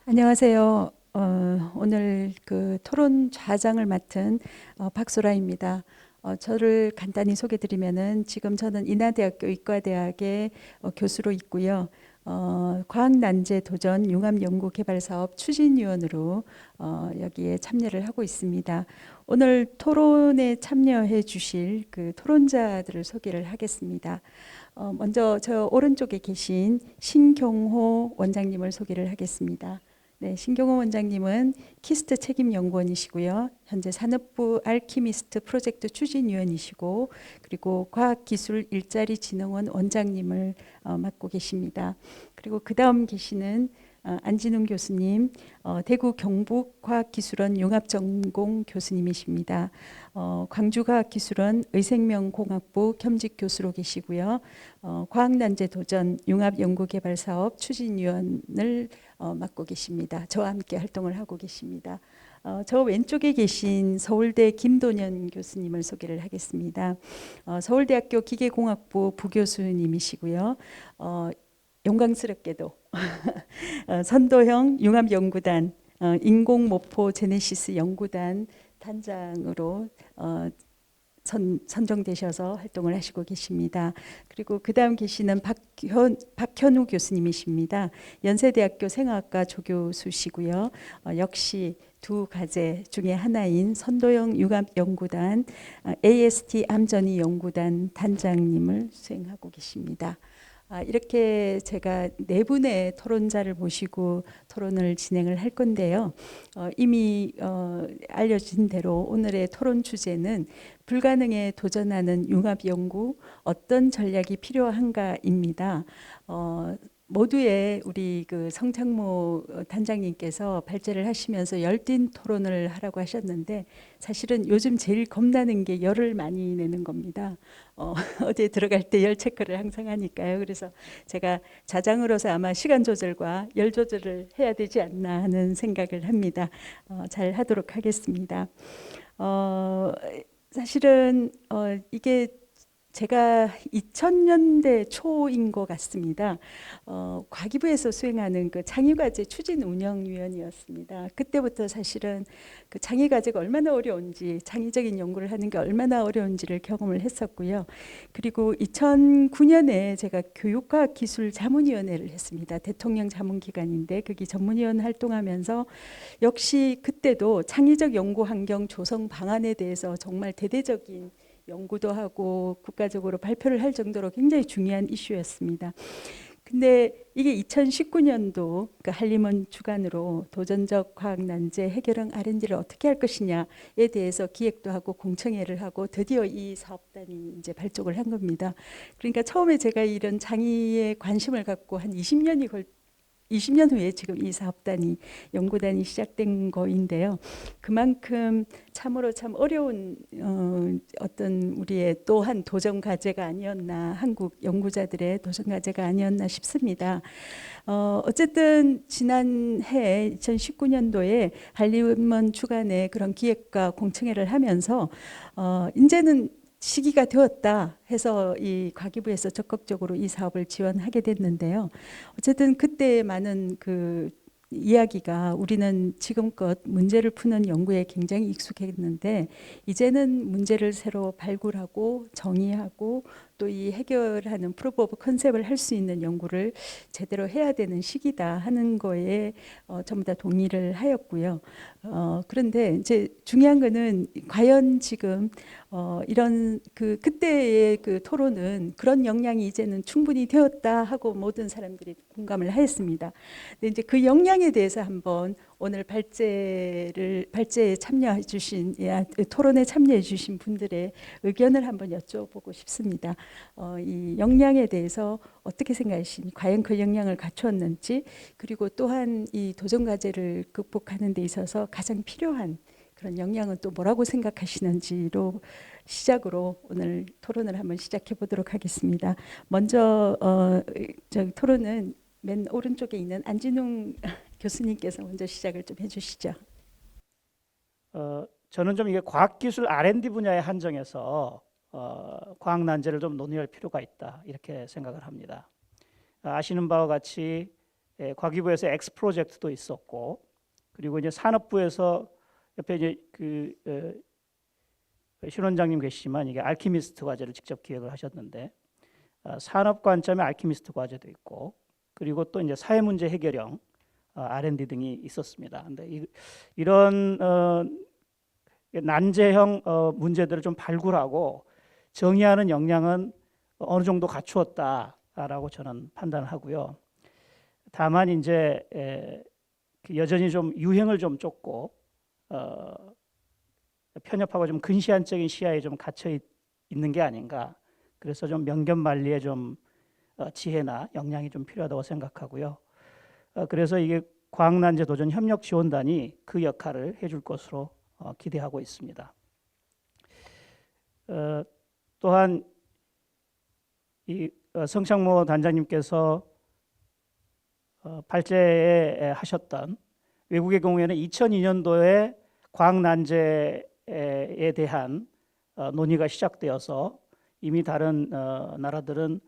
안녕하세요. 오늘 그 토론 좌장을 맡은 박소라입니다. 저를 간단히 소개드리면은 지금 저는 인하대학교 의과대학의 교수로 있고요. 과학난제 도전 융합연구개발사업 추진위원으로 여기에 참여를 하고 있습니다. 오늘 토론에 참여해 주실 그 토론자들을 소개를 하겠습니다. 먼저 저 오른쪽에 계신 신경호 원장님을 소개를 하겠습니다. 네, 신경호 원장님은 키스트 책임연구원이시고요. 현재 산업부 알키미스트 프로젝트 추진위원이시고 그리고 과학기술 일자리진흥원 원장님을 맡고 계십니다. 그리고 그 다음 계시는 안진웅 교수님, 대구 경북과학기술원 융합전공 교수님이십니다. 광주과학기술원 의생명공학부 겸직 교수로 계시고요. 과학난제 도전 융합연구개발사업 추진위원을 맡고 계십니다. 저와 함께 활동을 하고 계십니다. 저 왼쪽에 계신 서울대 김도년 교수님을 소개를 하겠습니다. 서울대학교 기계공학부 부교수님이시고요. 영광스럽게도 선도형 융합연구단 인공모포 제네시스 연구단 단장으로 선정되셔서 활동을 하시고 계십니다. 그리고 그 다음 계시는 박현우 교수님이십니다. 연세대학교 생화학과 조교수시고요. 역시 두 과제 중에 하나인 선도형 융합연구단 AST 암전이 연구단 단장님을 수행하고 계십니다. 이렇게 제가 네 분의 토론자를 모시고 토론을 진행을 할 건데요. 이미 알려진 대로 오늘의 토론 주제는 불가능에 도전하는 융합연구 어떤 전략이 필요한가입니다. 모두의 우리 그 성창모 단장님께서 발제를 하시면서 열띤 토론을 하라고 하셨는데 사실은 요즘 제일 겁나는 게 열을 많이 내는 겁니다. 어제 들어갈 때 열 체크를 항상 하니까요. 그래서 제가 자장으로서 아마 시간 조절과 열 조절을 해야 되지 않나 하는 생각을 합니다. 잘 하도록 하겠습니다. 사실은 이게 제가 2000년대 초인 것 같습니다. 과기부에서 수행하는 그 창의과제 추진운영위원이었습니다. 그때부터 사실은 그 창의과제가 얼마나 어려운지, 창의적인 연구를 하는 게 얼마나 어려운지를 경험을 했었고요. 그리고 2009년에 제가 교육과학기술자문위원회를 했습니다. 대통령 자문기관인데 거기 전문위원 활동하면서 역시 그때도 창의적 연구 환경 조성 방안에 대해서 정말 대대적인 연구도 하고 국가적으로 발표를 할 정도로 굉장히 중요한 이슈였습니다. 근데 이게 2019년도 그 한림원 주관으로 도전적 과학 난제 해결형 R&D를 어떻게 할 것이냐에 대해서 기획도 하고 공청회를 하고 드디어 이 사업단이 이제 발족을 한 겁니다. 그러니까 처음에 제가 이런 장애에 관심을 갖고 한 20년 후에 지금 이 사업단이 연구단이 시작된 거인데요. 그만큼 참으로 참 어려운 어떤 우리의 또한 도전 과제가 아니었나, 한국 연구자들의 도전 과제가 아니었나 싶습니다. 어쨌든 지난해 2019년도에 한림원 주관의 그런 기획과 공청회를 하면서 이제는 시기가 되었다 해서 이 과기부에서 적극적으로 이 사업을 지원하게 됐는데요. 어쨌든 그때 많은 그 이야기가 우리는 지금껏 문제를 푸는 연구에 굉장히 익숙했는데 이제는 문제를 새로 발굴하고 정의하고 또 이 해결하는 프로브 오브 컨셉을 할 수 있는 연구를 제대로 해야 되는 시기다 하는 거에 전부 다 동의를 하였고요. 그런데 이제 중요한 거는 과연 지금 이런 그 그때의 그 토론은 그런 역량이 이제는 충분히 되었다 하고 모든 사람들이 공감을 하였습니다. 근데 이제 그 역량에 대해서 한번 오늘 발제에 참여해 주신 토론에 참여해 주신 분들의 의견을 한번 여쭤보고 싶습니다. 이 역량에 대해서 어떻게 생각하시니? 과연 그 역량을 갖추었는지, 그리고 또한 이 도전 과제를 극복하는 데 있어서 가장 필요한 그런 역량은 또 뭐라고 생각하시는지로 시작으로 오늘 토론을 한번 시작해 보도록 하겠습니다. 먼저 저 토론은 맨 오른쪽에 있는 안진웅 교수님께서 먼저 시작을 좀 해주시죠. 저는 좀 이게 과학기술 R&D 분야에 한정해서 과학 난제를 좀 논의할 필요가 있다 이렇게 생각을 합니다. 아시는 바와 같이 과기부에서 X 프로젝트도 있었고, 그리고 이제 산업부에서 옆에 이제 신 원장님 계시지만 이게 알키미스트 과제를 직접 기획을 하셨는데, 산업 관점의 알키미스트 과제도 있고, 그리고 또 이제 사회 문제 해결형 R&D 등이 있었습니다. 근데 이런 난제형 문제들을 좀 발굴하고 정의하는 역량은 어느 정도 갖추었다라고 저는 판단하고요. 다만 이제 여전히 좀 유행을 좀 쫓고 편협하고 좀 근시안적인 시야에 좀 갇혀 있는 게 아닌가. 그래서 좀 명견만리에 좀 지혜나 역량이 좀 필요하다고 생각하고요. 그래서 이게 과학난제 도전 협력 지원단이 그 역할을 해줄 것으로 기대하고 있습니다. 또한 이 성창모 단장님께서 발제에 하셨던 외국의 경우에는 2002년도에 과학난제에 대한 논의가 시작되어서 이미 다른 나라들은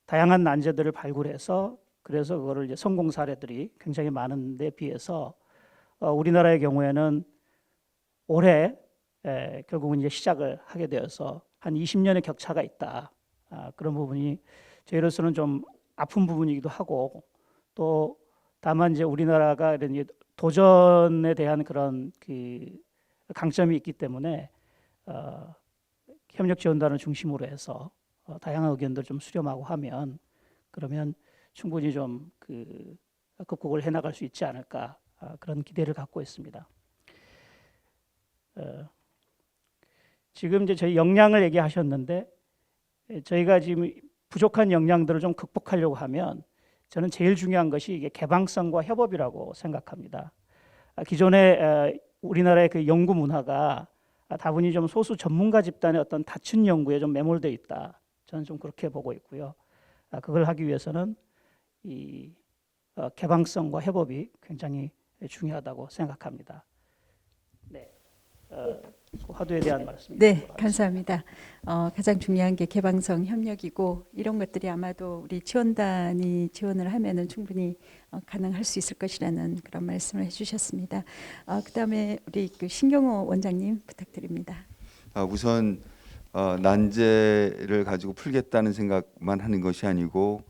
다양한 난제들을 발굴해서 그래서 그거를 이제 성공 사례들이 굉장히 많은데 비해서 우리나라의 경우에는 올해 결국은 이제 시작을 하게 되어서 한 20년의 격차가 있다. 그런 부분이 저희로서는 좀 아픈 부분이기도 하고, 또 다만 이제 우리나라가 이런 도전에 대한 그런 그 강점이 있기 때문에 협력 지원단을 중심으로 해서 다양한 의견들 좀 수렴하고 하면 그러면 충분히 좀 극복을 해나갈 수 있지 않을까, 그런 기대를 갖고 있습니다. 지금 이제 저희 역량을 얘기하셨는데, 저희가 지금 부족한 역량들을 좀 극복하려고 하면 저는 제일 중요한 것이 이게 개방성과 협업이라고 생각합니다. 기존에 우리나라의 그 연구 문화가 다분히 좀 소수 전문가 집단의 어떤 다춘 연구에 좀 매몰되어 있다. 저는 좀 그렇게 보고 있고요. 그걸 하기 위해서는 이 개방성과 협업이 굉장히 중요하다고 생각합니다. 네, 화두에 대한 말씀입니다. 네, 감사합니다. 가장 중요한 게 개방성 협력이고 이런 것들이 아마도 우리 지원단이 지원을 하면은 충분히 가능할 수 있을 것이라는 그런 말씀을 해주셨습니다. 그다음에 우리 그 신경호 원장님 부탁드립니다. 우선 난제를 가지고 풀겠다는 생각만 하는 것이 아니고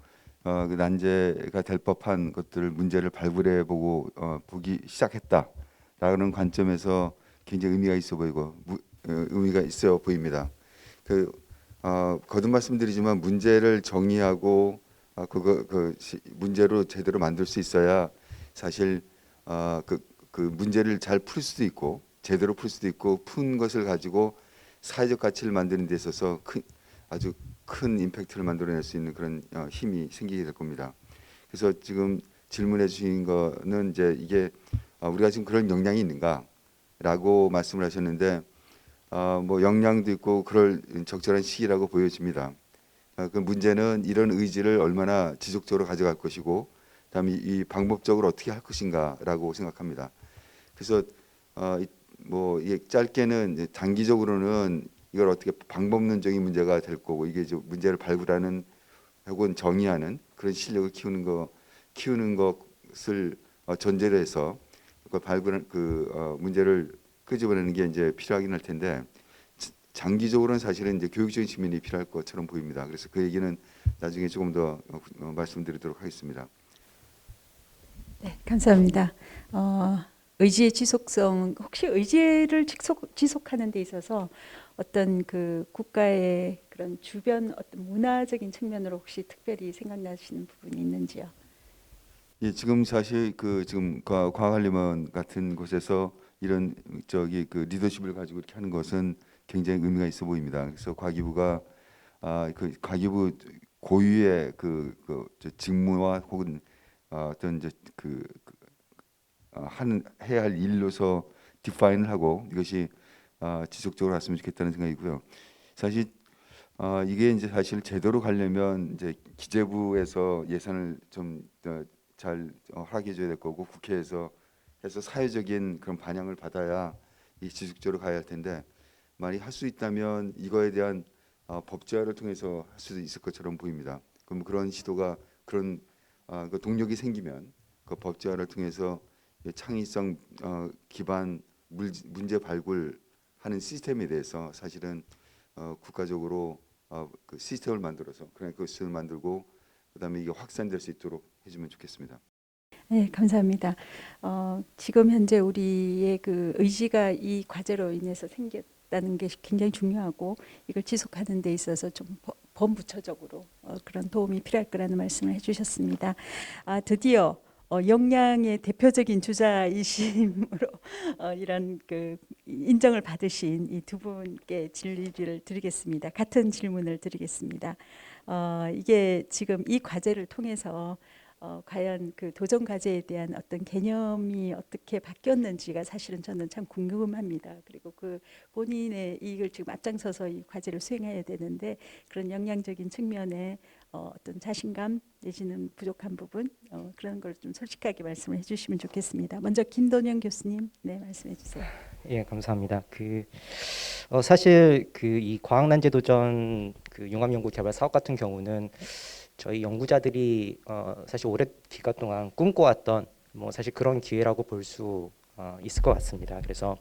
그 난제가 될 법한 것들을 문제를 발굴해 보고 보기 시작했다라는 관점에서 굉장히 의미가 있어 보이고 의미가 있어 보입니다. 거듭 말씀드리지만 문제를 정의하고 문제로 제대로 만들 수 있어야 사실 그 문제를 잘 풀 수도 있고 제대로 풀 수도 있고 푼 것을 가지고 사회적 가치를 만드는 데 있어서 아주 큰 임팩트를 만들어낼 수 있는 그런 힘이 생기게 될 겁니다. 그래서 지금 질문해 주신 거는 이제 이게 우리가 지금 그런 역량이 있는가라고 말씀을 하셨는데 뭐 역량도 있고 그럴 적절한 시기라고 보여집니다. 그 문제는 이런 의지를 얼마나 지속적으로 가져갈 것이고 그다음에 이 방법적으로 어떻게 할 것인가라고 생각합니다. 그래서 뭐 이게 짧게는 이제 단기적으로는 이걸 어떻게 방법론적인 문제가 될 거고 이게 이제 문제를 발굴하는 혹은 정의하는 그런 실력을 키우는 것을 전제로 해서 그 발굴한 문제를 끄집어내는 게 이제 필요하긴 할 텐데 장기적으로는 사실은 이제 교육적인 측면이 필요할 것처럼 보입니다. 그래서 그 얘기는 나중에 조금 더 말씀드리도록 하겠습니다. 네, 감사합니다. 의지의 지속성, 혹시 의지를 지속하는 데 있어서 어떤 그 국가의 그런 주변 어떤 문화적인 측면으로 혹시 특별히 생각나시는 부분이 있는지요? 예, 지금 사실 지금 과학관리원 같은 곳에서 이런 그 리더십을 가지고 이렇게 하는 것은 굉장히 의미가 있어 보입니다. 그래서 과기부가 그 과기부 고유의 저 직무와 혹은 어떤 이제 해야 할 일로서 디파인을 하고 이것이 지속적으로 갔으면 좋겠다는 생각이고요. 사실 이게 이제 사실 제대로 가려면 이제 기재부에서 예산을 좀 잘 허락해 줘야 될 거고 국회에서 해서 사회적인 그런 반영을 받아야 이 지속적으로 가야 할 텐데 만약 할 수 있다면 이거에 대한 법제화를 통해서 할 수도 있을 것처럼 보입니다. 그럼 그런 시도가 그런 그 동력이 생기면 그 법제화를 통해서 창의성 기반 문제 발굴하는 시스템에 대해서 사실은 국가적으로 그 시스템을 만들어서 그러니까 그 시스템을 만들고 그다음에 이게 확산될 수 있도록 해주면 좋겠습니다. 네, 감사합니다. 지금 현재 우리의 그 의지가 이 과제로 인해서 생겼다는 게 굉장히 중요하고 이걸 지속하는 데 있어서 좀 범부처적으로 그런 도움이 필요할 거라는 말씀을 해주셨습니다. 드디어 역량의 대표적인 주자이심으로 이런 그 인정을 받으신 이 두 분께 질의를 드리겠습니다. 같은 질문을 드리겠습니다. 이게 지금 이 과제를 통해서 과연 그 도전 과제에 대한 어떤 개념이 어떻게 바뀌었는지가 사실은 저는 참 궁금합니다. 그리고 그 본인의 이익을 지금 앞장서서 이 과제를 수행해야 되는데 그런 역량적인 측면에 어떤 자신감 내지는 부족한 부분 그런 걸 좀 솔직하게 말씀을 해주시면 좋겠습니다. 먼저 김돈영 교수님, 네 말씀해 주세요. 예, 감사합니다. 사실 이 과학난제 도전 융합연구개발 사업 같은 경우는 저희 연구자들이 사실 오랜 기간 동안 꿈꿔왔던 뭐 사실 그런 기회라고 볼 수 있을 것 같습니다. 그래서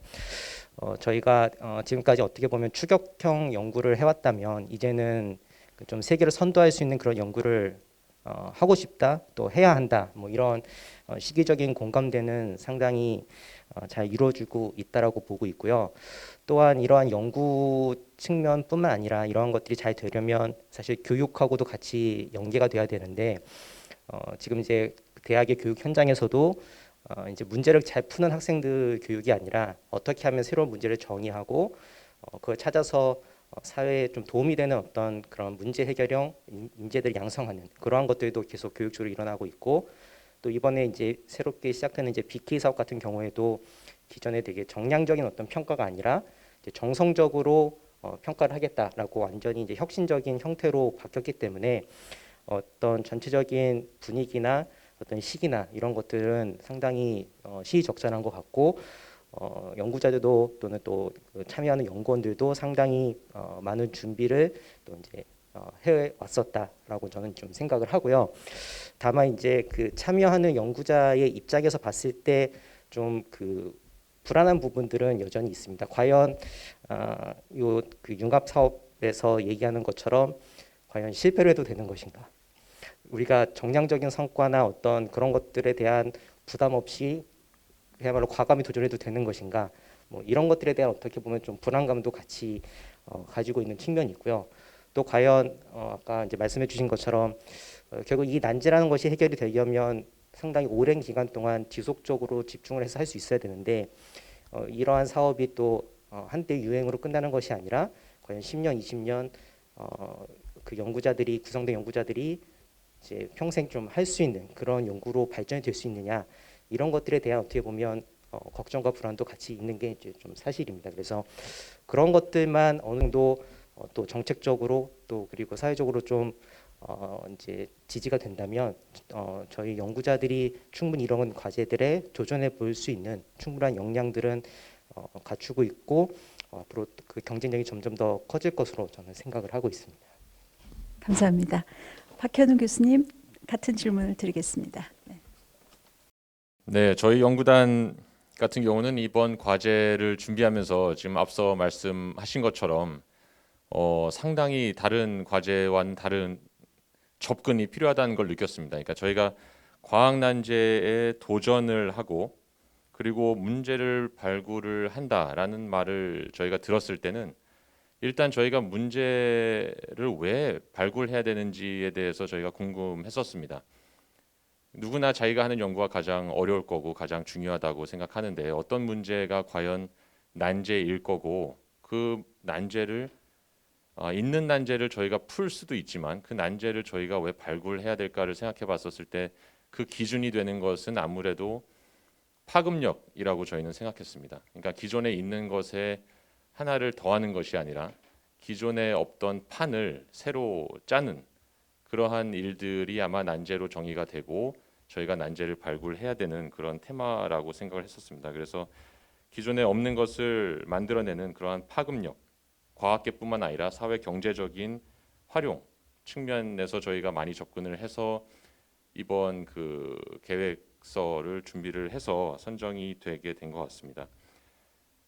저희가 지금까지 어떻게 보면 추격형 연구를 해왔다면 이제는 좀 세계를 선도할 수 있는 그런 연구를 하고 싶다, 또 해야 한다, 뭐 이런 시기적인 공감대는 상당히 잘 이루어지고 있다라고 보고 있고요. 또한 이러한 연구 측면뿐만 아니라 이러한 것들이 잘 되려면 사실 교육하고도 같이 연계가 돼야 되는데 지금 이제 대학의 교육 현장에서도 이제 문제를 잘 푸는 학생들 교육이 아니라 어떻게 하면 새로운 문제를 정의하고 그걸 찾아서 사회에 좀 도움이 되는 어떤 그런 문제 해결형 인재들 양성하는 그러한 것들도 계속 교육적으로 일어나고 있고, 또 이번에 이제 새롭게 시작되는 이제 BK 사업 같은 경우에도 기존에 되게 정량적인 어떤 평가가 아니라 이제 정성적으로 평가를 하겠다라고 완전히 이제 혁신적인 형태로 바뀌었기 때문에 어떤 전체적인 분위기나 어떤 시기나 이런 것들은 상당히 시의적절한 것 같고, 연구자들도 또는 또 참여하는 연구원들도 상당히 많은 준비를 또 이제 해왔었다라고 저는 좀 생각을 하고요. 다만 이제 참여하는 연구자의 입장에서 봤을 때 좀 불안한 부분들은 여전히 있습니다. 과연 융합 사업에서 얘기하는 것처럼 과연 실패를 해도 되는 것인가? 우리가 정량적인 성과나 어떤 그런 것들에 대한 부담 없이 그야말로 과감히 도전해도 되는 것인가? 뭐 이런 것들에 대한 어떻게 보면 좀 불안감도 같이 가지고 있는 측면이 있고요. 또 과연 아까 이제 말씀해주신 것처럼 결국 이 난제라는 것이 해결이 되려면 상당히 오랜 기간 동안 지속적으로 집중을 해서 할 수 있어야 되는데 이러한 사업이 또 한때 유행으로 끝나는 것이 아니라 과연 10년, 20년 그 연구자들이 구성된 연구자들이 이제 평생 좀 할 수 있는 그런 연구로 발전이 될 수 있느냐, 이런 것들에 대한 어떻게 보면 걱정과 불안도 같이 있는 게 이제 좀 사실입니다. 그래서 그런 것들만 어느 정도 또 정책적으로 또 그리고 사회적으로 좀 이제 지지가 된다면 저희 연구자들이 충분히 이런 과제들에 도전해 볼 수 있는 충분한 역량들은 갖추고 있고 앞으로 그 경쟁력이 점점 더 커질 것으로 저는 생각을 하고 있습니다. 감사합니다. 박현우 교수님 같은 질문을 드리겠습니다. 네. 네, 저희 연구단 같은 경우는 이번 과제를 준비하면서 지금 앞서 말씀하신 것처럼 상당히 다른 과제와는 다른 접근이 필요하다는 걸 느꼈습니다. 그러니까 저희가 과학난제에 도전을 하고 그리고 문제를 발굴을 한다라는 말을 저희가 들었을 때는 일단 저희가 문제를 왜 발굴해야 되는지에 대해서 저희가 궁금했었습니다. 누구나 자기가 하는 연구가 가장 어려울 거고 가장 중요하다고 생각하는데 어떤 문제가 과연 난제일 거고 그 난제를 있는 난제를 저희가 풀 수도 있지만 그 난제를 저희가 왜 발굴해야 될까를 생각해 봤었을 때 그 기준이 되는 것은 아무래도 파급력이라고 저희는 생각했습니다. 그러니까 기존에 있는 것에 하나를 더하는 것이 아니라 기존에 없던 판을 새로 짜는 그러한 일들이 아마 난제로 정의가 되고 저희가 난제를 발굴해야 되는 그런 테마라고 생각을 했었습니다. 그래서 기존에 없는 것을 만들어내는 그러한 파급력, 과학계뿐만 아니라 사회 경제적인 활용 측면에서 저희가 많이 접근을 해서 이번 그 계획서를 준비를 해서 선정이 되게 된 것 같습니다.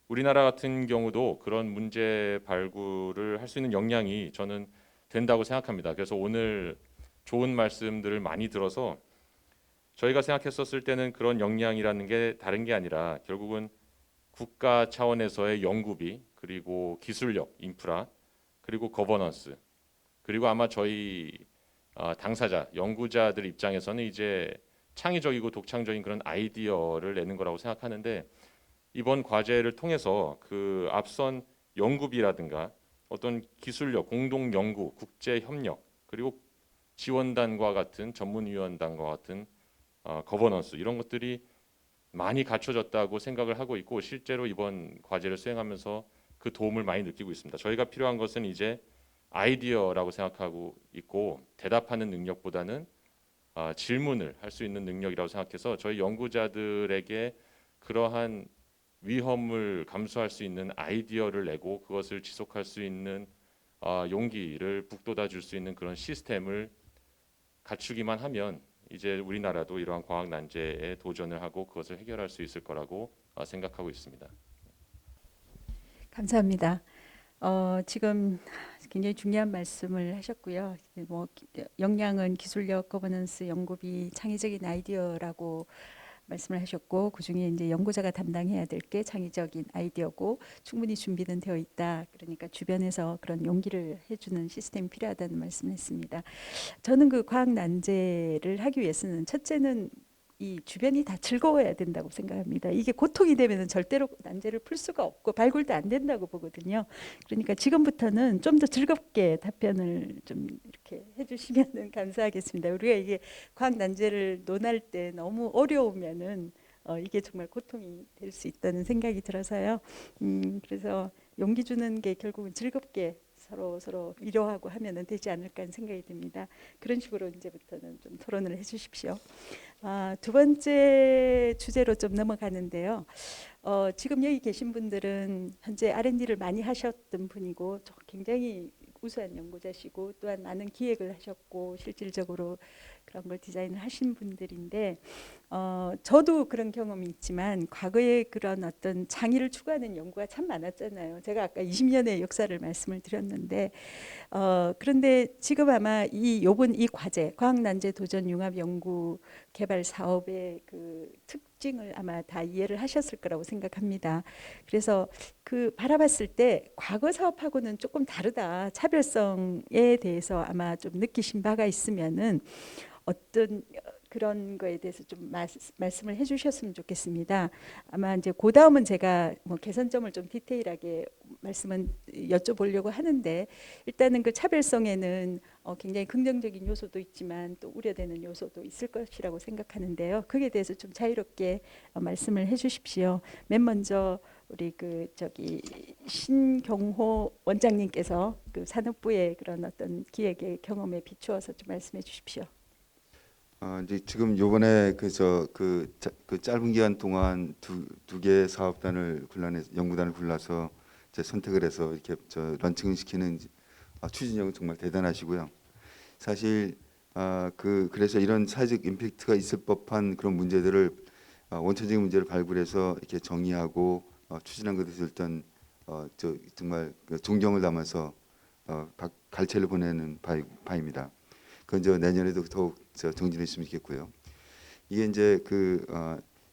우리나라 같은 경우도 그런 문제 발굴을 할 수 있는 역량이 저는 된다고 생각합니다. 그래서 오늘 좋은 말씀들을 많이 들어서 저희가 생각했었을 때는 그런 역량이라는 게 다른 게 아니라 결국은 국가 차원에서의 연구비, 그리고 기술력, 인프라, 그리고 거버넌스, 그리고 아마 저희 당사자, 연구자들 입장에서는 이제 창의적이고 독창적인 그런 아이디어를 내는 거라고 생각하는데, 이번 과제를 통해서 그 앞선 연구비라든가 어떤 기술력, 공동 연구, 국제 협력, 그리고 지원단과 같은 전문위원단과 같은 거버넌스, 이런 것들이 많이 갖춰졌다고 생각을 하고 있고, 실제로 이번 과제를 수행하면서 그 도움을 많이 느끼고 있습니다. 저희가 필요한 것은 이제 아이디어라고 생각하고 있고, 대답하는 능력보다는 질문을 할 수 있는 능력이라고 생각해서 저희 연구자들에게 그러한 위험을 감수할 수 있는 아이디어를 내고 그것을 지속할 수 있는 용기를 북돋아 줄 수 있는 그런 시스템을 갖추기만 하면 이제 우리나라도 이러한 과학 난제에 도전을 하고 그것을 해결할 수 있을 거라고 생각하고 있습니다. 감사합니다. 지금 굉장히 중요한 말씀을 하셨고요. 뭐 역량은 기술력, 거버넌스, 연구비, 창의적인 아이디어라고 말씀을 하셨고, 그중에 이제 연구자가 담당해야 될 게 창의적인 아이디어고 충분히 준비는 되어 있다. 그러니까 주변에서 그런 용기를 해주는 시스템이 필요하다는 말씀을 했습니다. 저는 그 과학 난제를 하기 위해서는 첫째는 이 주변이 다 즐거워야 된다고 생각합니다. 이게 고통이 되면은 절대로 난제를 풀 수가 없고 발굴도 안 된다고 보거든요. 그러니까 지금부터는 좀 더 즐겁게 답변을 좀 이렇게 해주시면은 감사하겠습니다. 우리가 이게 과학 난제를 논할 때 너무 어려우면은 이게 정말 고통이 될 수 있다는 생각이 들어서요. 그래서 용기 주는 게 결국은 즐겁게 서로 위로하고 하면은 되지 않을까 하는 생각이 듭니다. 그런 식으로 이제부터는 좀 토론을 해주십시오. 두 번째 주제로 좀 넘어가는데요. 지금 여기 계신 분들은 현재 R&D를 많이 하셨던 분이고 굉장히 우수한 연구자시고 또한 많은 기획을 하셨고 실질적으로 그런 걸 디자인을 하신 분들인데, 저도 그런 경험이 있지만 과거에 그런 어떤 창의를 추구하는 연구가 참 많았잖아요. 제가 아까 20년의 역사를 말씀을 드렸는데, 그런데 지금 아마 요번 이 과제 과학난제 도전 융합 연구 개발 사업의 그 특징을 아마 다 이해를 하셨을 거라고 생각합니다. 그래서 그 바라봤을 때 과거 사업하고는 조금 다르다, 차별성에 대해서 아마 좀 느끼신 바가 있으면은 어떤 그런 거에 대해서 좀 말씀을 해주셨으면 좋겠습니다. 아마 이제 그 다음은 제가 뭐 개선점을 좀 디테일하게 말씀은 여쭤보려고 하는데, 일단은 그 차별성에는 굉장히 긍정적인 요소도 있지만 또 우려되는 요소도 있을 것이라고 생각하는데요. 거기에 대해서 좀 자유롭게 말씀을 해주십시오. 맨 먼저 우리 신경호 원장님께서 그 산업부의 그런 어떤 기획의 경험에 비추어서 좀 말씀해 주십시오. 이제 지금 요번에 그 짧은 기간 동안 두 개의 사업단을 연구단을 골라서 이제 선택을 해서 이렇게 런칭을 시키는 추진력은 정말 대단하시고요. 사실 그래서 이런 사회적 임팩트가 있을 법한 그런 문제들을 원천적인 문제를 발굴해서 이렇게 정의하고 추진한 것에서 일단 정말 존경을 담아서 갈채를 보내는 바입니다. 그건 내년에도 더욱 정진했으면 좋겠고요. 이게 이제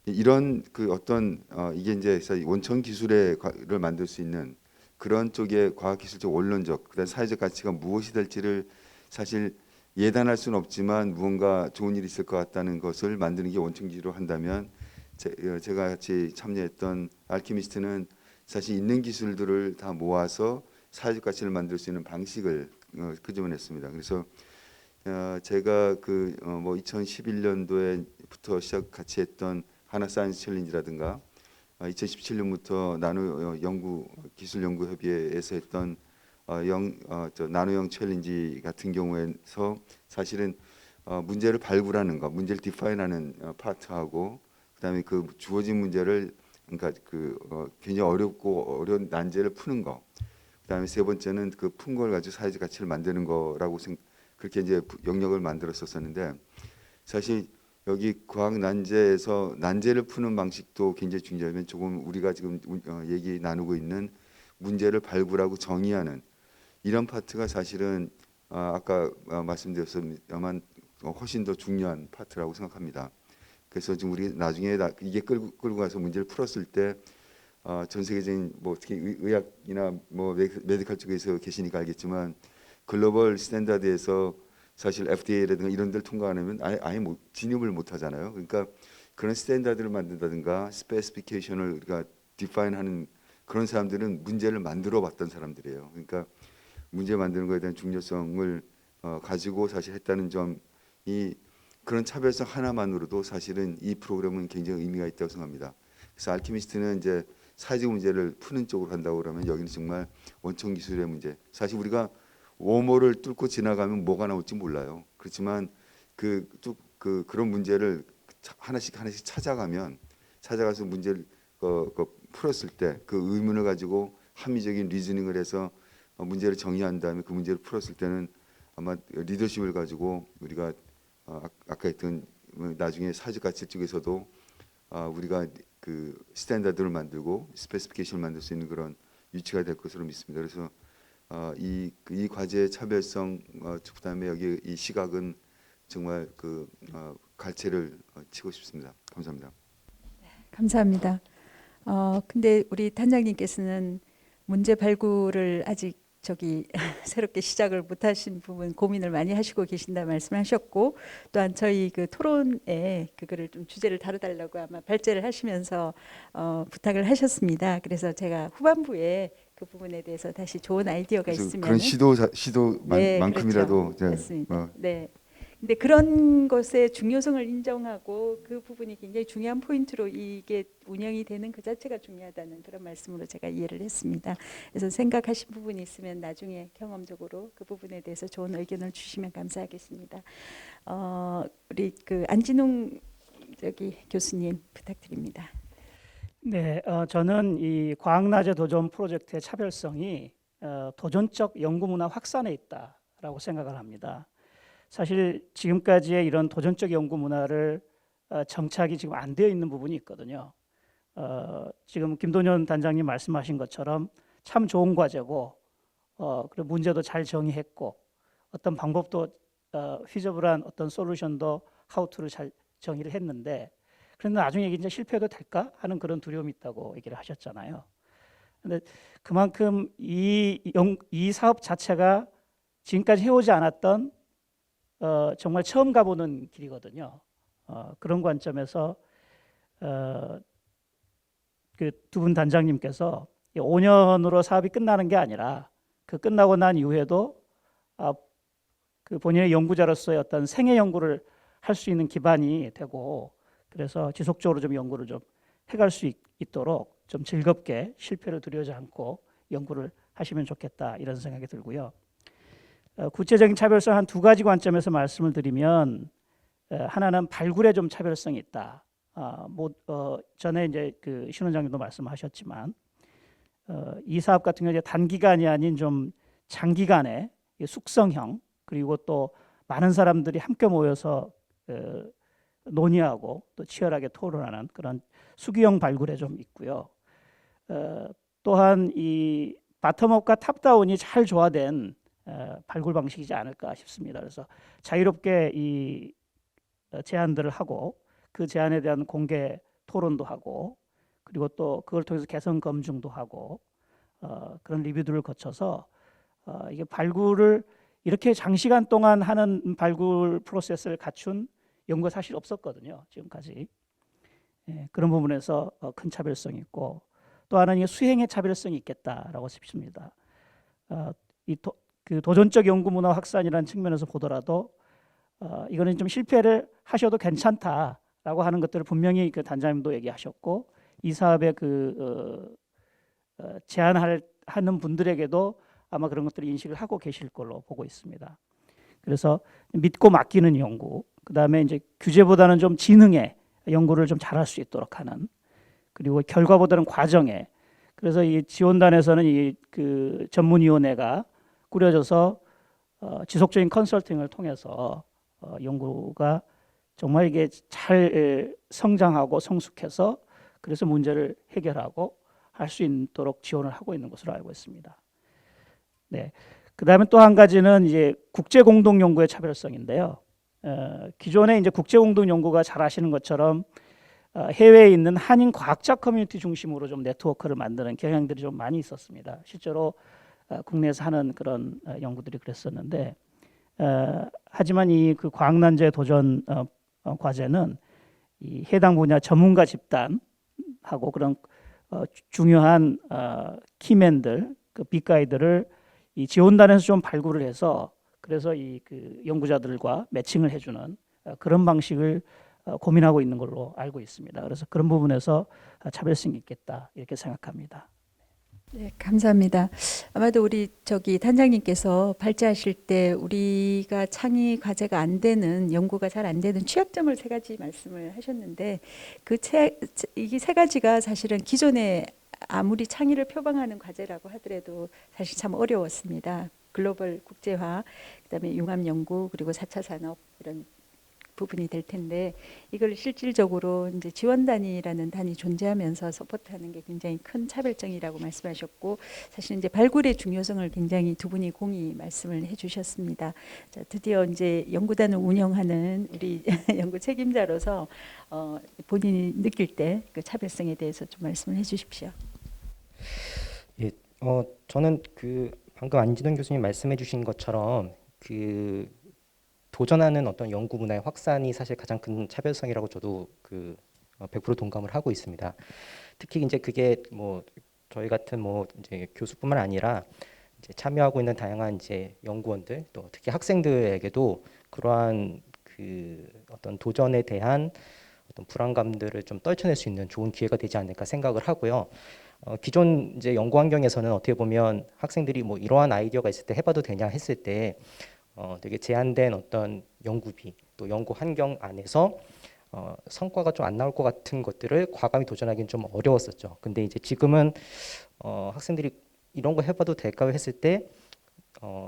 이런 이게 이제 원천 기술을 만들 수 있는 그런 쪽의 과학기술적 원론적 그다음 사회적 가치가 무엇이 될지를 사실 예단할 수는 없지만 무언가 좋은 일이 있을 것 같다는 것을 만드는 게 원천 기술로 한다면, 제가 같이 참여했던 알키미스트는 사실 있는 기술들을 다 모아서 사회적 가치를 만들 수 있는 방식을 끄집어냈습니다. 그래서 제가 2011년도에부터 같이 했던 하나 사이언스 챌린지라든가 2017년부터 나노 연구 기술 연구 협의회에서 했던 나노형 챌린지 같은 경우에서 사실은 문제를 발굴하는 것, 문제를 디파인하는 파트하고 그다음에 그 주어진 문제를 그러니까 굉장히 어려운 난제를 푸는 거, 그다음에 세 번째는 그 푼 걸 가지고 사회적 가치를 만드는 거라고 그렇게 이제 영역을 만들었었는데, 사실 여기 과학 난제에서 난제를 푸는 방식도 굉장히 중요하면 조금 우리가 지금 얘기 나누고 있는 문제를 발굴하고 정의하는 이런 파트가 사실은 아까 말씀드렸습니다만 훨씬 더 중요한 파트라고 생각합니다. 그래서 지금 우리 나중에 이게 끌고 가서 문제를 풀었을 때 전 세계적인 뭐 특히 의학이나 뭐 메디컬 쪽에서 계시니까 알겠지만 글로벌 스탠다드에서 사실 FDA라든가 이런 데를 통과 안 하면 아예 진입을 못 하잖아요. 그러니까 그런 스탠다드를 만든다든가 스페시피케이션을 우리가 디파인하는 그런 사람들은 문제를 만들어 봤던 사람들이에요. 그러니까 문제 만드는 것에 대한 중요성을 가지고 사실 했다는 점이 그런 차별성 하나만으로도 사실은 이 프로그램은 굉장히 의미가 있다고 생각합니다. 그래서 알키미스트는 이제 사회적 문제를 푸는 쪽으로 한다고 그러면 여기는 정말 원천 기술의 문제. 사실 우리가 워머를 뚫고 지나가면 뭐가 나올지 몰라요. 그렇지만 그런 문제를 하나씩 찾아가서 문제를 풀었을 때 그 의문을 가지고 합리적인 리즈닝을 해서 문제를 정의한 다음에 그 문제를 풀었을 때는 아마 리더십을 가지고 우리가 아까 했던 나중에 사회적 가치 쪽에서도 우리가 그 스탠다드를 만들고 스페시피케이션을 만들 수 있는 그런 위치가 될 것으로 믿습니다. 그래서 이 과제의 차별성 그다음에 여기 이 시각은 정말 갈채를 치고 싶습니다. 감사합니다. 감사합니다. 근데 우리 단장님께서는 문제 발굴을 아직 새롭게 시작을 못하신 부분 고민을 많이 하시고 계신다 말씀하셨고, 또한 저희 그 토론에 그거를 좀 주제를 다뤄달라고 아마 발제를 하시면서 부탁을 하셨습니다. 그래서 제가 후반부에 그 부분에 대해서 다시 좋은 아이디어가 그래서 있으면 그런 시도만큼이라도 그렇죠. 맞습니다. 네. 근데 그런 것의 중요성을 인정하고 그 부분이 굉장히 중요한 포인트로 이게 운영이 되는 그 자체가 중요하다는 그런 말씀으로 제가 이해를 했습니다. 그래서 생각하신 부분이 있으면 나중에 경험적으로 그 부분에 대해서 좋은 의견을 주시면 감사하겠습니다. 우리 그 안진웅 교수님 부탁드립니다. 네, 저는 이 과학나제 도전 프로젝트의 차별성이 도전적 연구문화 확산에 있다라고 생각을 합니다. 사실 지금까지의 이런 도전적 연구 문화를 정착이 지금 안 되어 있는 부분이 있거든요. 지금 김동연 단장님 말씀하신 것처럼 참 좋은 과제고, 그리고 문제도 잘 정의했고, 어떤 방법도 피저블한 어떤 솔루션도 하우투를 잘 정의를 했는데, 그런데 나중에 이제 실패해도 될까 하는 그런 두려움이 있다고 얘기를 하셨잖아요. 근데 그만큼 이 사업 자체가 지금까지 해오지 않았던 정말 처음 가보는 길이거든요. 그런 관점에서 그 두 분 단장님께서 5년으로 사업이 끝나는 게 아니라 그 끝나고 난 이후에도 그 본인의 연구자로서의 어떤 생애 연구를 할 수 있는 기반이 되고, 그래서 지속적으로 좀 연구를 좀 해갈 수 있도록 좀 즐겁게 실패를 두려워하지 않고 연구를 하시면 좋겠다, 이런 생각이 들고요. 구체적인 차별성 한 두 가지 관점에서 말씀을 드리면, 하나는 발굴에 좀 차별성이 있다. 전에 이제 그 신 원장님도 말씀하셨지만, 이 사업 같은 경우에 단기간이 아닌 좀 장기간의 숙성형, 그리고 또 많은 사람들이 함께 모여서 논의하고 또 치열하게 토론하는 그런 수기형 발굴에 좀 있고요. 또한 이 바텀업과 탑다운이 잘 조화된 발굴 방식이지 않을까 싶습니다. 그래서 자유롭게 이 제안들을 하고 그 제안에 대한 공개 토론도 하고, 그리고 또 그걸 통해서 개선 검증도 하고, 그런 리뷰들을 거쳐서 이게 발굴을 이렇게 장시간 동안 하는 발굴 프로세스를 갖춘 연구가 사실 없었거든요, 지금까지. 그런 부분에서 큰 차별성이 있고, 또 하나는 수행의 차별성이 있겠다라고 싶습니다. 그 도전적 연구 문화 확산이라는 측면에서 보더라도 이거는 좀 실패를 하셔도 괜찮다라고 하는 것들을 분명히 그 단장님도 얘기하셨고, 이 사업에 제안하는 분들에게도 아마 그런 것들을 인식을 하고 계실 걸로 보고 있습니다. 그래서 믿고 맡기는 연구, 그 다음에 이제 규제보다는 좀 지능의 연구를 좀 잘할 수 있도록 하는, 그리고 결과보다는 과정에, 그래서 이 지원단에서는 이 그 전문위원회가 꾸려져서 지속적인 컨설팅을 통해서 연구가 정말 이게 잘 성장하고 성숙해서 그래서 문제를 해결하고 할 수 있도록 지원을 하고 있는 것으로 알고 있습니다. 네. 그다음에 또 한 가지는 이제 국제 공동 연구의 차별성인데요. 기존에 이제 국제 공동 연구가 잘 아시는 것처럼 해외에 있는 한인 과학자 커뮤니티 중심으로 좀 네트워크를 만드는 경향들이 좀 많이 있었습니다. 실제로 국내에서 하는 그런 연구들이 그랬었는데, 하지만 이 그 과학난제 도전 과제는 이 해당 분야 전문가 집단하고 그런 중요한 키맨들, 그 빅가이들을 이 지원단에서 좀 발굴을 해서 그래서 이 그 연구자들과 매칭을 해주는 그런 방식을 고민하고 있는 걸로 알고 있습니다. 그래서 그런 부분에서 차별성이 있겠다 이렇게 생각합니다. 네, 감사합니다. 아마도 우리 저기 단장님께서 발제하실 때 우리가 창의 과제가 안 되는 연구가 잘 안 되는 취약점을 세 가지 말씀을 하셨는데 이게 세 가지가 사실은 기존에 아무리 창의를 표방하는 과제라고 하더라도 사실 참 어려웠습니다. 글로벌 국제화, 그다음에 융합 연구 그리고 4차 산업 이런 부분이 될 텐데 이걸 실질적으로 이제 지원단이라는 단이 존재하면서 서포트하는 게 굉장히 큰 차별점이라고 말씀하셨고 사실 이제 발굴의 중요성을 굉장히 두 분이 공히 말씀을 해주셨습니다. 자, 드디어 이제 연구단을 운영하는 우리 연구 책임자로서 본인이 느낄 때 그 차별성에 대해서 좀 말씀을 해주십시오. 예, 저는 그 방금 안진원 교수님 말씀해주신 것처럼 그 도전하는 어떤 연구 문화의 확산이 사실 가장 큰 차별성이라고 저도 100% 동감을 하고 있습니다. 특히 이제 그게 뭐 저희 같은 뭐 이제 교수뿐만 아니라 이제 참여하고 있는 다양한 이제 연구원들 또 특히 학생들에게도 그러한 그 어떤 도전에 대한 어떤 불안감들을 좀 떨쳐낼 수 있는 좋은 기회가 되지 않을까 생각을 하고요. 기존 이제 연구 환경에서는 어떻게 보면 학생들이 뭐 이러한 아이디어가 있을 때 해봐도 되냐 했을 때 되게 제한된 어떤 연구비 또 연구 환경 안에서 성과가 좀 안 나올 것 같은 것들을 과감히 도전하기는 좀 어려웠었죠. 근데 이제 지금은 학생들이 이런 거 해봐도 될까요 했을 때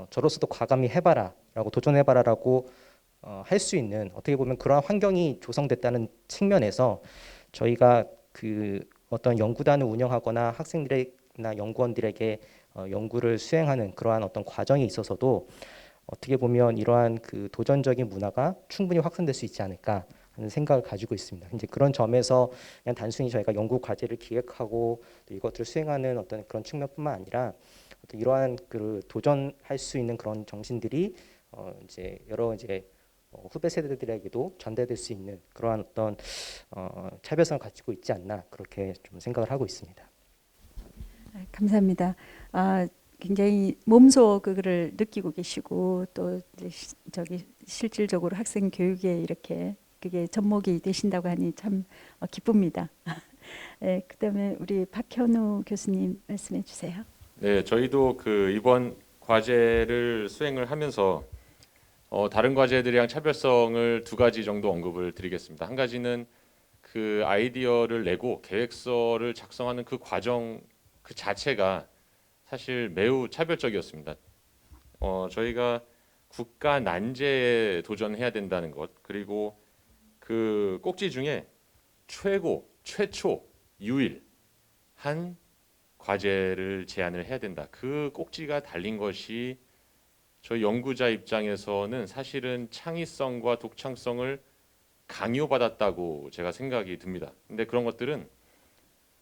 저로서도 과감히 해봐라라고 도전해봐라라고 할 수 있는 어떻게 보면 그러한 환경이 조성됐다는 측면에서 저희가 그 어떤 연구단을 운영하거나 학생들이나 연구원들에게 연구를 수행하는 그러한 어떤 과정에 있어서도 어떻게 보면 이러한 그 도전적인 문화가 충분히 확산될 수 있지 않을까 하는 생각을 가지고 있습니다. 이제 그런 점에서 그냥 단순히 저희가 연구 과제를 기획하고 또 이것들을 수행하는 어떤 그런 측면뿐만 아니라 어떤 이러한 그 도전할 수 있는 그런 정신들이 이제 여러 이제 후배 세대들에게도 전달될 수 있는 그러한 어떤 차별성을 가지고 있지 않나 그렇게 좀 생각을 하고 있습니다. 감사합니다. 굉장히 몸소 그거를 느끼고 계시고 또 저기 실질적으로 학생 교육에 이렇게 그게 접목이 되신다고 하니 참 기쁩니다. 네, 그다음에 우리 박현우 교수님 말씀해 주세요. 네, 저희도 그 이번 과제를 수행을 하면서 다른 과제들이랑 차별성을 두 가지 정도 언급을 드리겠습니다. 한 가지는 그 아이디어를 내고 계획서를 작성하는 그 과정 그 자체가 사실 매우 차별적이었습니다. 저희가 국가 난제에 도전해야 된다는 것 그리고 그 꼭지 중에 최고, 최초, 유일한 과제를 제안을 해야 된다. 그 꼭지가 달린 것이 저희 연구자 입장에서는 사실은 창의성과 독창성을 강요받았다고 제가 생각이 듭니다. 근데 그런 것들은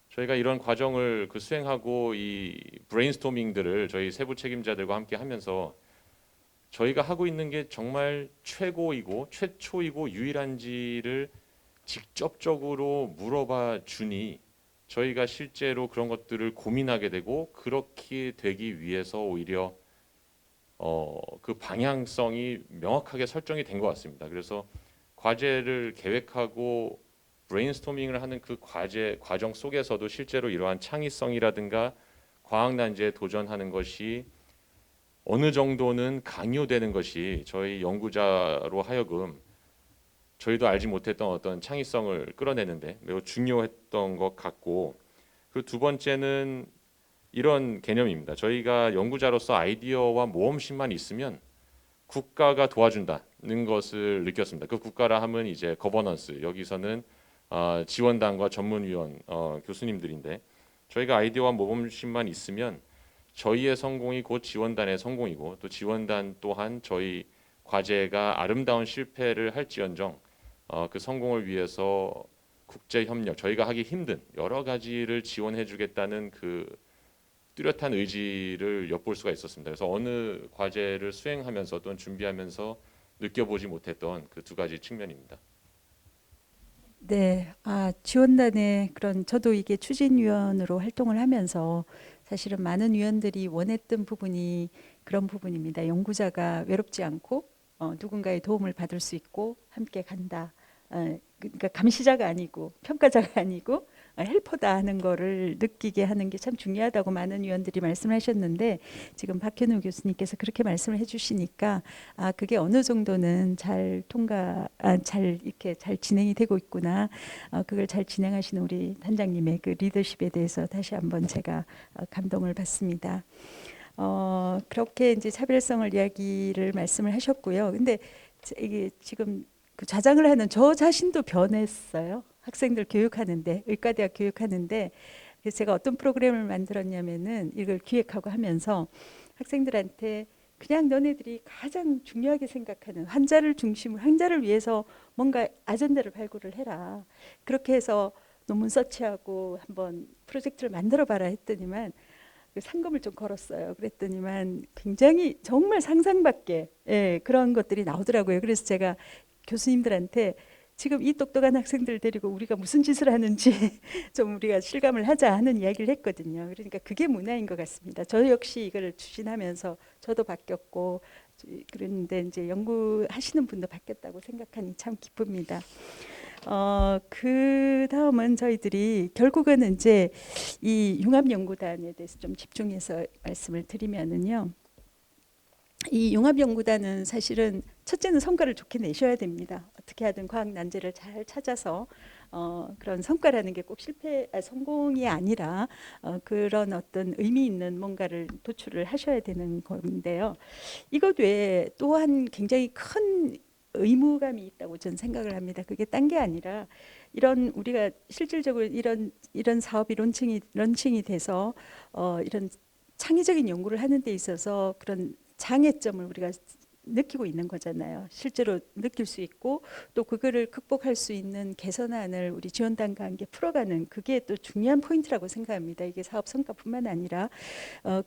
저희가 이런 과정을 그 수행하고 이 브레인스토밍들을 저희 세부 책임자들과 함께 하면서 저희가 하고 있는 게 정말 최고이고 최초이고 유일한지를 직접적으로 물어봐 주니 저희가 실제로 그런 것들을 고민하게 되고 그렇게 되기 위해서 오히려 그 방향성이 명확하게 설정이 된 것 같습니다. 그래서 과제를 계획하고 브레인스토밍을 하는 그 과정 속에서도 실제로 이러한 창의성이라든가 과학 난제에 도전하는 것이 어느 정도는 강요되는 것이 저희 연구자로 하여금 저희도 알지 못했던 어떤 창의성을 끌어내는데 매우 중요했던 것 같고 그리고 두 번째는 이런 개념입니다. 저희가 연구자로서 아이디어와 모험심만 있으면 국가가 도와준다는 것을 느꼈습니다. 그 국가라 하면 이제 거버넌스, 여기서는 지원단과 전문위원 교수님들인데, 저희가 아이디어와 모범심만 있으면 저희의 성공이 곧 지원단의 성공이고, 또 지원단 또한 저희 과제가 아름다운 실패를 할지언정 그 성공을 위해서 국제 협력, 저희가 하기 힘든 여러 가지를 지원해 주겠다는 그 뚜렷한 의지를 엿볼 수가 있었습니다. 그래서 어느 과제를 수행하면서 또는 준비하면서 느껴보지 못했던 그 두 가지 측면입니다. 네, 지원단의 그런 저도 이게 추진위원으로 활동을 하면서 사실은 많은 위원들이 원했던 부분이 그런 부분입니다. 연구자가 외롭지 않고 누군가의 도움을 받을 수 있고 함께 간다. 그러니까 감시자가 아니고 평가자가 아니고 헬퍼다 하는 거를 느끼게 하는 게 참 중요하다고 많은 위원들이 말씀하셨는데, 지금 박현우 교수님께서 그렇게 말씀을 해주시니까 그게 어느 정도는 잘 이렇게 잘 진행이 되고 있구나. 그걸 잘 진행하시는 우리 단장님의 그 리더십에 대해서 다시 한번 제가 감동을 받습니다. 그렇게 이제 차별성을 이야기를 말씀을 하셨고요. 근데 이게 지금 그 좌장을 하는 저 자신도 변했어요. 학생들 교육하는데, 의과대학 교육하는데, 그래서 제가 어떤 프로그램을 만들었냐면은 이걸 기획하고 하면서 학생들한테 그냥 너네들이 가장 중요하게 생각하는 환자를 중심으로, 환자를 위해서 뭔가 아젠다를 발굴을 해라. 그렇게 해서 논문 서치하고 한번 프로젝트를 만들어 봐라 했더니만 그 상금을 좀 걸었어요. 그랬더니만 굉장히 정말 상상 밖의 그런 것들이 나오더라고요. 그래서 제가 교수님들한테 지금 이 똑똑한 학생들 데리고 우리가 무슨 짓을 하는지 좀 우리가 실감을 하자 하는 이야기를 했거든요. 그러니까 그게 문화인 것 같습니다. 저 역시 이걸 추진하면서 저도 바뀌었고, 그런데 이제 연구하시는 분도 바뀌었다고 생각하니 참 기쁩니다. 그 다음은 저희들이 결국은 이제 이 융합연구단에 대해서 좀 집중해서 말씀을 드리면은요. 이 융합연구단은 사실은 첫째는 성과를 좋게 내셔야 됩니다. 어떻게 하든 과학 난제를 잘 찾아서 그런 성과라는 게 꼭 성공이 아니라 그런 어떤 의미 있는 뭔가를 도출을 하셔야 되는 건데요. 이것 외에 또한 굉장히 큰 의무감이 있다고 저는 생각을 합니다. 그게 딴 게 아니라 이런 우리가 실질적으로 이런 사업이 런칭이 돼서 이런 창의적인 연구를 하는 데 있어서 그런 장애점을 우리가 느끼고 있는 거잖아요. 실제로 느낄 수 있고 또 그거를 극복할 수 있는 개선안을 우리 지원단과 함께 풀어가는, 그게 또 중요한 포인트라고 생각합니다. 이게 사업 성과뿐만 아니라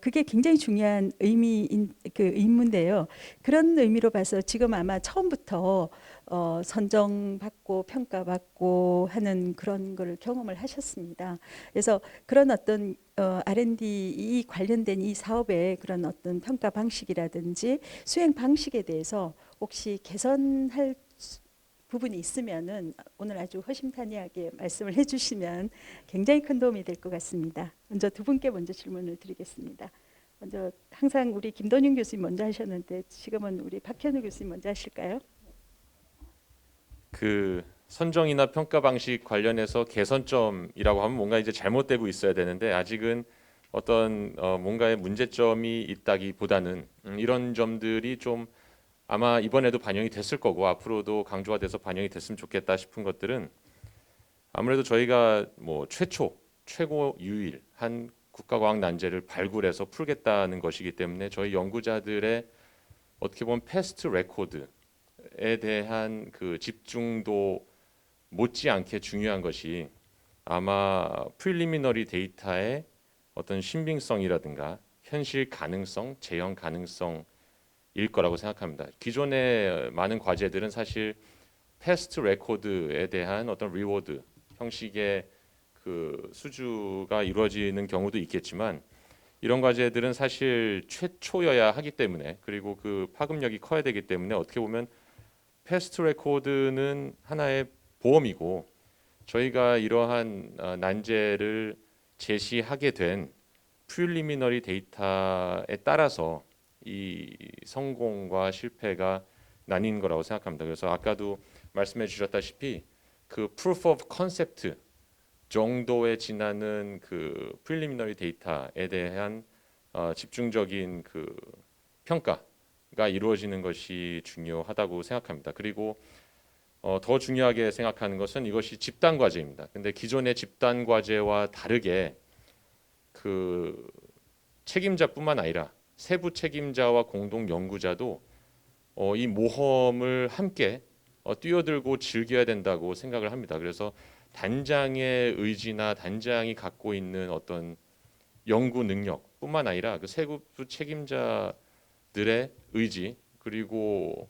그게 굉장히 중요한 의미인 그 의무인데요. 그런 의미로 봐서 지금 아마 처음부터 선정받고 평가받고 하는 그런 거를 경험을 하셨습니다. 그래서 그런 어떤 R&D 관련된 이 사업의 그런 어떤 평가 방식이라든지 수행 방식에 대해서 혹시 개선할 부분이 있으면은 오늘 아주 허심탄회하게 말씀을 해주시면 굉장히 큰 도움이 될 것 같습니다. 먼저 두 분께 먼저 질문을 드리겠습니다. 먼저 항상 우리 김돈윤 교수님 먼저 하셨는데 지금은 우리 박현우 교수님 먼저 하실까요? 그 선정이나 평가 방식 관련해서 개선점이라고 하면 뭔가 이제 잘못되고 있어야 되는데, 아직은 어떤 뭔가의 문제점이 있다기보다는 이런 점들이 좀 아마 이번에도 반영이 됐을 거고 앞으로도 강조가 돼서 반영이 됐으면 좋겠다 싶은 것들은, 아무래도 저희가 뭐 최고 유일한 국가과학 난제를 발굴해서 풀겠다는 것이기 때문에 저희 연구자들의 어떻게 보면 패스트 레코드에 대한 그 집중도 못지않게 중요한 것이 아마 프리리미너리 데이터의 어떤 신빙성이라든가 현실 가능성, 재현 가능성일 거라고 생각합니다. 기존의 많은 과제들은 사실 패스트 레코드에 대한 어떤 리워드 형식의 그 수주가 이루어지는 경우도 있겠지만, 이런 과제들은 사실 최초여야 하기 때문에, 그리고 그 파급력이 커야 되기 때문에 어떻게 보면 패스트 레코드는 하나의 보험이고, 저희가 이러한 난제를 제시하게 된 프리리미너리 데이터에 따라서 이 성공과 실패가 나뉜 거라고 생각합니다. 그래서 아까도 말씀해 주셨다시피 그 proof of concept 정도에 지나는 그 프리리미너리 데이터에 대한 집중적인 그 평가, 이루어지는 것이 중요하다고 생각합니다. 그리고 더 중요하게 생각하는 것은 이것이 집단 과제입니다. 근데 기존의 집단 과제와 다르게 그 책임자뿐만 아니라 세부 책임자와 공동 연구자도 이 모험을 함께 뛰어들고 즐겨야 된다고 생각을 합니다. 그래서 단장의 의지나 단장이 갖고 있는 어떤 연구 능력뿐만 아니라 그 세부 책임자들의 의지 그리고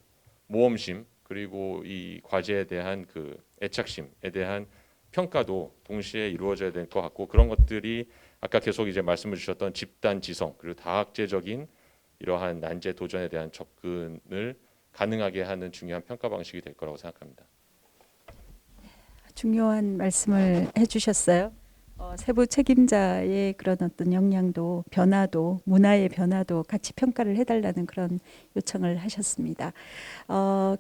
모험심 그리고 이 과제에 대한 그 애착심에 대한 평가도 동시에 이루어져야 될 것 같고 그런 것들이 아까 계속 이제 말씀해 주셨던 집단 지성 그리고 다학제적인 이러한 난제 도전에 대한 접근을 가능하게 하는 중요한 평가 방식이 될 거라고 생각합니다. 중요한 말씀을 해주셨어요. 세부 책임자의 그런 어떤 역량도 변화도 문화의 변화도 같이 평가를 해달라는 그런 요청을 하셨습니다.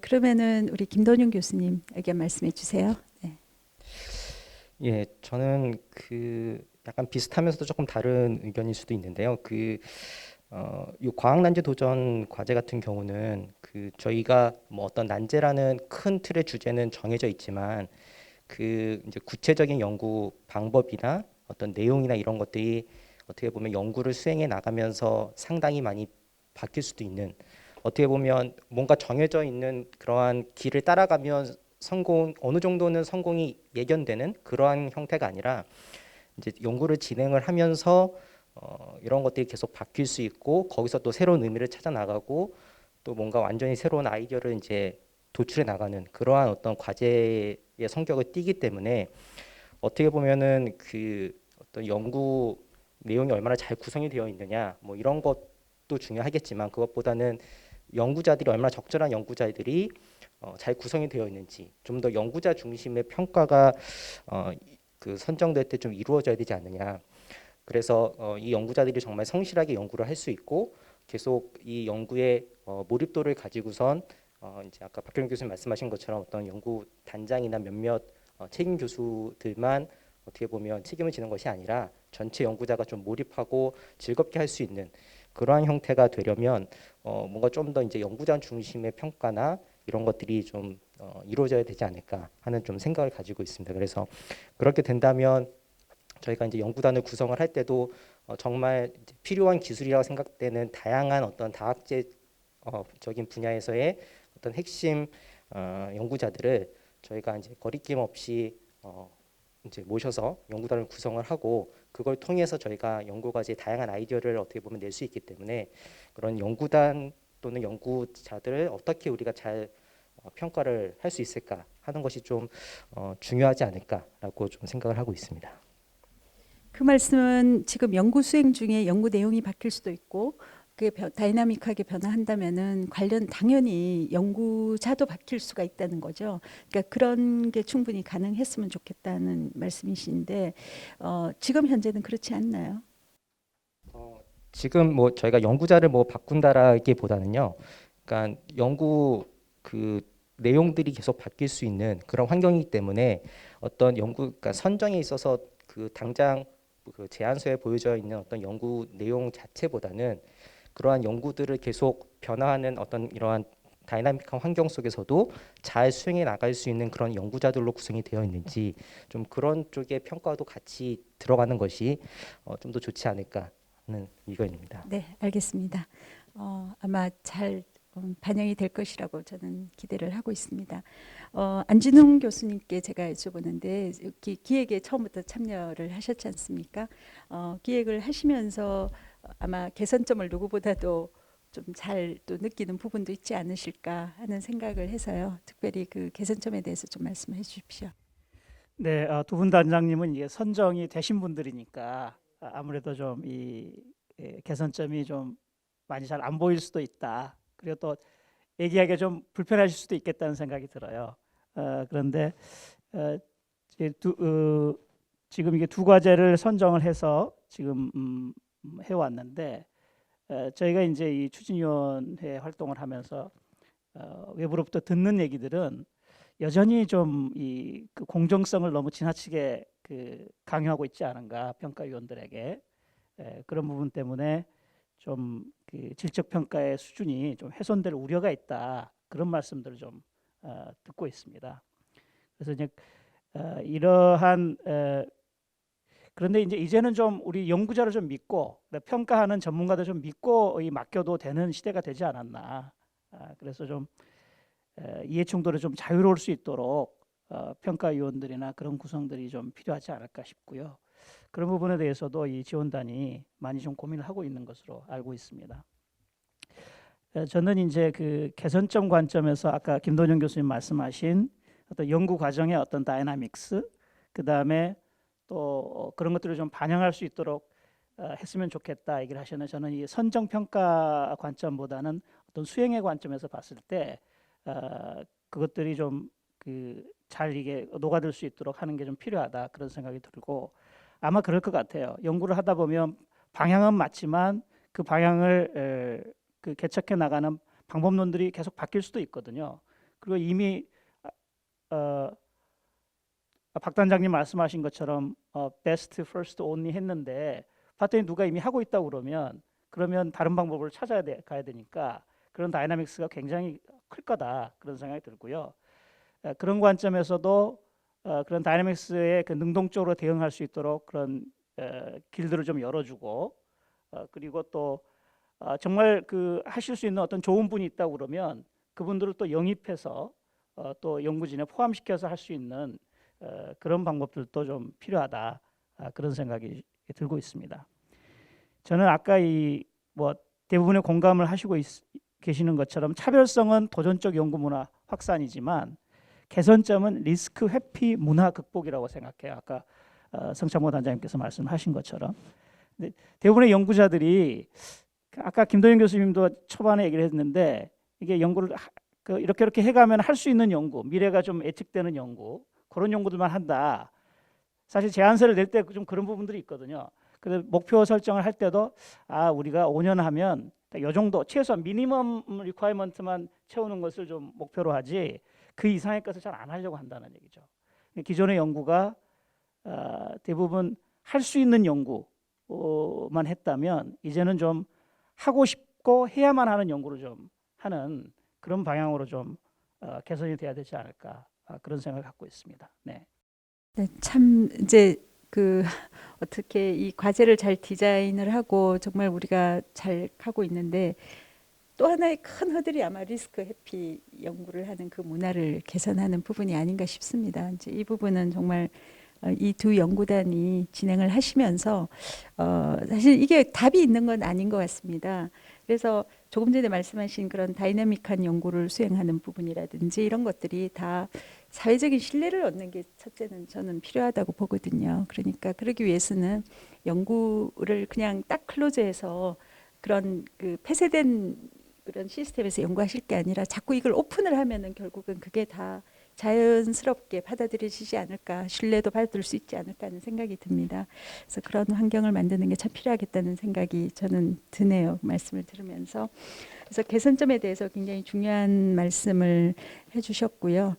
그러면은 우리 김돈윤 교수님에게 말씀해 주세요. 네. 예, 저는 그 약간 비슷하면서도 조금 다른 의견일 수도 있는데요. 이 과학 난제 도전 과제 같은 경우는 그 저희가 뭐 어떤 난제라는 큰 틀의 주제는 정해져 있지만 그 이제 구체적인 연구 방법이나 어떤 내용이나 이런 것들이 어떻게 보면 연구를 수행해 나가면서 상당히 많이 바뀔 수도 있는 어떻게 보면 뭔가 정해져 있는 그러한 길을 따라가면 어느 정도는 성공이 예견되는 그러한 형태가 아니라 이제 연구를 진행을 하면서 이런 것들이 계속 바뀔 수 있고 거기서 또 새로운 의미를 찾아 나가고 또 뭔가 완전히 새로운 아이디어를 이제 도출해 나가는 그러한 어떤 과제의 성격을 띠기 때문에 어떻게 보면은 그 어떤 연구 내용이 얼마나 잘 구성이 되어 있느냐 뭐 이런 것도 중요하겠지만 그것보다는 연구자들이 얼마나 적절한 연구자들이 잘 구성이 되어 있는지 좀 더 연구자 중심의 평가가 그 선정될 때 좀 이루어져야 되지 않느냐. 그래서 이 연구자들이 정말 성실하게 연구를 할 수 있고 계속 이 연구에 몰입도를 가지고선 이제 아까 박경림 교수님 말씀하신 것처럼 어떤 연구 단장이나 몇몇 책임 교수들만 어떻게 보면 책임을 지는 것이 아니라 전체 연구자가 좀 몰입하고 즐겁게 할 수 있는 그러한 형태가 되려면 뭔가 좀 더 이제 연구자 중심의 평가나 이런 것들이 좀 이루어져야 되지 않을까 하는 좀 생각을 가지고 있습니다. 그래서 그렇게 된다면 저희가 이제 연구단을 구성을 할 때도 정말 이제 필요한 기술이라고 생각되는 다양한 어떤 다학제적인 분야에서의 어떤 핵심 연구자들을 저희가 이제 거리낌 없이 이제 모셔서 연구단을 구성을 하고 그걸 통해서 저희가 연구과제의 다양한 아이디어를 어떻게 보면 낼 수 있기 때문에 그런 연구단 또는 연구자들을 어떻게 우리가 잘 평가를 할 수 있을까 하는 것이 좀 중요하지 않을까라고 좀 생각을 하고 있습니다. 그 말씀은 지금 연구 수행 중에 연구 내용이 바뀔 수도 있고 그게 다이나믹하게 변화한다면은 관련 당연히 연구자도 바뀔 수가 있다는 거죠. 그러니까 그런 게 충분히 가능했으면 좋겠다는 말씀이신데 지금 현재는 그렇지 않나요? 지금 뭐 저희가 연구자를 뭐 바꾼다라기보다는요. 그러니까 연구 그 내용들이 계속 바뀔 수 있는 그런 환경이기 때문에 어떤 그러니까 선정에 있어서 그 당장 그 제안서에 보여져 있는 어떤 연구 내용 자체보다는 그러한 연구들을 계속 변화하는 어떤 이러한 다이나믹한 환경 속에서도 잘 수행해 나갈 수 있는 그런 연구자들로 구성이 되어 있는지 좀 그런 쪽의 평가도 같이 들어가는 것이 좀 더 좋지 않을까 하는 의견입니다. 네, 알겠습니다. 아마 잘 반영이 될 것이라고 저는 기대를 하고 있습니다. 안진웅 교수님께 제가 여쭤보는데 기획에 처음부터 참여를 하셨지 않습니까? 기획을 하시면서 아마 개선점을 누구보다도 좀 잘 또 느끼는 부분도 있지 않으실까 하는 생각을 해서요. 특별히 그 개선점에 대해서 좀 말씀해 주십시오. 네, 두 분 단장님은 이게 선정이 되신 분들이니까 아무래도 좀 이 개선점이 좀 많이 잘 안 보일 수도 있다. 그리고 또 얘기하기가 좀 불편하실 수도 있겠다는 생각이 들어요. 그런데 이제 지금 이게 두 과제를 선정을 해서 지금 해왔는데 저희가 이제 이 추진위원회 활동을 하면서 외부로부터 듣는 얘기들은 여전히 좀 이 그 공정성을 너무 지나치게 그 강요하고 있지 않은가 평가위원들에게 그런 부분 때문에 좀 그 질적 평가의 수준이 좀 훼손될 우려가 있다 그런 말씀들을 좀 듣고 있습니다. 그래서 이제 이러한 그런데 이제는 좀 우리 연구자를 좀 믿고 평가하는 전문가들 좀 믿고 맡겨도 되는 시대가 되지 않았나. 그래서 좀 이해 충돌이 좀 자유로울 수 있도록 평가위원들이나 그런 구성들이 좀 필요하지 않을까 싶고요. 그런 부분에 대해서도 이 지원단이 많이 좀 고민을 하고 있는 것으로 알고 있습니다. 저는 이제 그 개선점 관점에서 아까 김도영 교수님 말씀하신 어떤 연구 과정의 어떤 다이나믹스, 그 다음에 또 그런 것들을 좀 반영할 수 있도록 했으면 좋겠다 얘기를 하셨는데, 저는 이 선정 평가 관점보다는 어떤 수행의 관점에서 봤을 때 그것들이 좀 그 잘 이게 녹아들 수 있도록 하는 게 좀 필요하다 그런 생각이 들고, 아마 그럴 것 같아요. 연구를 하다 보면 방향은 맞지만 그 방향을 그 개척해 나가는 방법론들이 계속 바뀔 수도 있거든요. 그리고 이미 박 단장님 말씀하신 것처럼 best first only 했는데 봤더니 누가 이미 하고 있다고 그러면 다른 방법을 가야 되니까 그런 다이나믹스가 굉장히 클 거다 그런 생각이 들고요. 그런 관점에서도 그런 다이나믹스에 그 능동적으로 대응할 수 있도록 그런 길들을 좀 열어주고, 그리고 또 정말 그 하실 수 있는 어떤 좋은 분이 있다고 그러면 그분들을 또 영입해서 또 연구진에 포함시켜서 할 수 있는 그런 방법들도 좀 필요하다 그런 생각이 들고 있습니다. 저는 아까 이 뭐 대부분의 공감을 하시고 계시는 것처럼 차별성은 도전적 연구 문화 확산이지만 개선점은 리스크 회피 문화 극복이라고 생각해요. 아까 성창모 단장님께서 말씀하신 것처럼. 근데 대부분의 연구자들이 아까 김도영 교수님도 초반에 얘기를 했는데 이게 연구를 이렇게 해가면 할 수 있는 연구, 미래가 좀 예측되는 연구, 그런 연구들만 한다. 사실 제안서를 낼 때 좀 그런 부분들이 있거든요. 그래서 목표 설정을 할 때도 우리가 5년 하면 이 정도 최소한 미니멈 리ኳ이먼트만 채우는 것을 좀 목표로 하지 그 이상의 것을 잘 안 하려고 한다는 얘기죠. 기존의 연구가 대부분 할 수 있는 연구만 했다면 이제는 좀 하고 싶고 해야만 하는 연구를 좀 하는 그런 방향으로 좀 개선이 돼야 되지 않을까 그런 생각을 갖고 있습니다. 네. 네, 참 이제 그 어떻게 이 과제를 잘 디자인을 하고 정말 우리가 잘 하고 있는데, 또 하나의 큰 허들이 아마 리스크 회피 연구를 하는 그 문화를 개선하는 부분이 아닌가 싶습니다. 이제 이 부분은 정말 이 두 연구단이 진행을 하시면서 사실 이게 답이 있는 건 아닌 것 같습니다. 그래서 조금 전에 말씀하신 그런 다이내믹한 연구를 수행하는 부분이라든지 이런 것들이 다 사회적인 신뢰를 얻는 게 첫째는 저는 필요하다고 보거든요. 그러니까 그러기 위해서는 연구를 그냥 딱 클로즈해서 그런 그 폐쇄된 그런 시스템에서 연구하실 게 아니라 자꾸 이걸 오픈을 하면은 결국은 그게 다 자연스럽게 받아들여지지 않을까, 신뢰도 받을 수 있지 않을까 하는 생각이 듭니다. 그래서 그런 환경을 만드는 게 참 필요하겠다는 생각이 저는 드네요. 말씀을 들으면서. 그래서 개선점에 대해서 굉장히 중요한 말씀을 해주셨고요.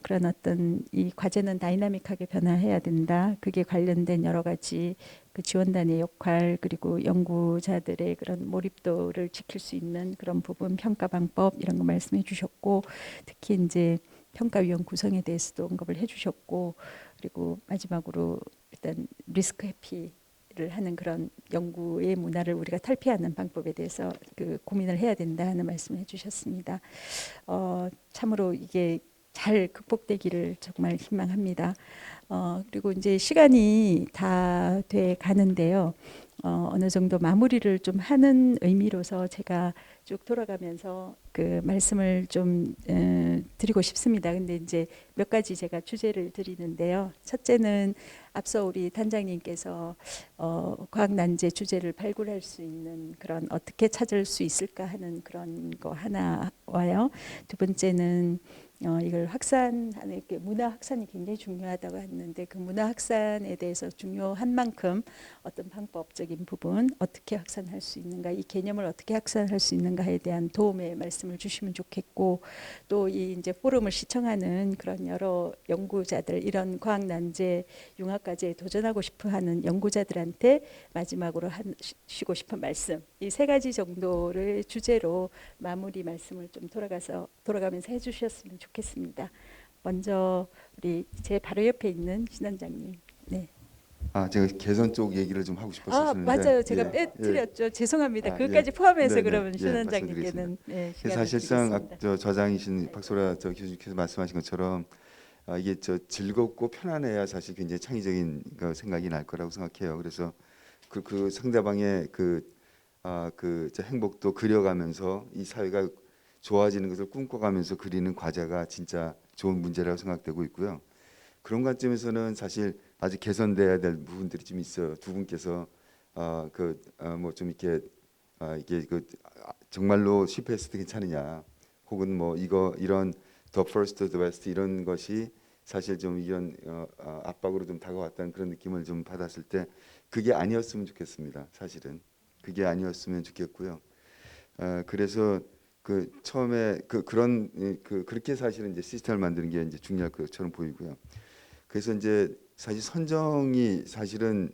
그런 어떤 이 과제는 다이나믹하게 변화해야 된다. 그게 관련된 여러 가지 그 지원단의 역할, 그리고 연구자들의 그런 몰입도를 지킬 수 있는 그런 부분, 평가 방법 이런 거 말씀해 주셨고, 특히 이제 평가위원 구성에 대해서도 언급을 해주셨고, 그리고 마지막으로 일단 리스크 회피를 하는 그런 연구의 문화를 우리가 탈피하는 방법에 대해서 그 고민을 해야 된다 하는 말씀을 해주셨습니다. 참으로 이게 잘 극복되기를 정말 희망합니다. 그리고 이제 시간이 다 돼 가는데요. 어느 정도 마무리를 좀 하는 의미로서 제가 쭉 돌아가면서 그 말씀을 좀 드리고 싶습니다. 근데 이제 몇 가지 제가 주제를 드리는데요. 첫째는 앞서 우리 단장님께서 과학 난제 주제를 발굴할 수 있는 그런 어떻게 찾을 수 있을까 하는 그런 거 하나와요. 두 번째는 이걸 확산하는 게 문화 확산이 굉장히 중요하다고 했는데 그 문화 확산에 대해서 중요한 만큼 어떤 방법적인 부분 어떻게 확산할 수 있는가 이 개념을 어떻게 확산할 수 있는가에 대한 도움의 말씀을 주시면 좋겠고 또 이 이제 포럼을 시청하는 그런 여러 연구자들 이런 과학 난제 융합 과제에 도전하고 싶어하는 연구자들한테 마지막으로 하시고 싶은 말씀 이 세 가지 정도를 주제로 마무리 말씀을 좀 돌아가면서 해주셨으면 좋겠습니다. 먼저 우리 제 바로 옆에 있는 신원장님. 네. 제가 개선 쪽 얘기를 좀 하고 싶었었는데 맞아요. 제가 예, 빼뜨렸죠. 죄송합니다. 예. 그것까지 포함해서 네네. 그러면 예, 신원장님께는 네, 시간을 사실상 드리겠습니다. 저장이신 박소라 교수님께서 말씀하신 것처럼 이게 즐겁고 편안해야 사실 굉장히 창의적인 생각이 날 거라고 생각해요. 그래서 그 상대방의 행복도 그려가면서 이 사회가 좋아지는 것을 꿈꿔가면서 그리는 과제가 진짜 좋은 문제라고 생각되고 있고요. 그런 관점에서는 사실 아직 개선돼야 될 부분들이 좀 있어요. 두 분께서 뭐 좀 이렇게 이게 정말로 실패했을 때 괜찮으냐, 혹은 뭐 이런 the first, the best 이런 것이 사실 좀 이런 압박으로 좀 다가왔다는 그런 느낌을 좀 받았을 때 그게 아니었으면 좋겠습니다. 사실은 그게 아니었으면 좋겠고요. 그래서 처음에 그렇게 사실은 이제 시스템을 만드는 게 이제 중요할 것처럼 보이고요. 그래서 이제 사실 사실은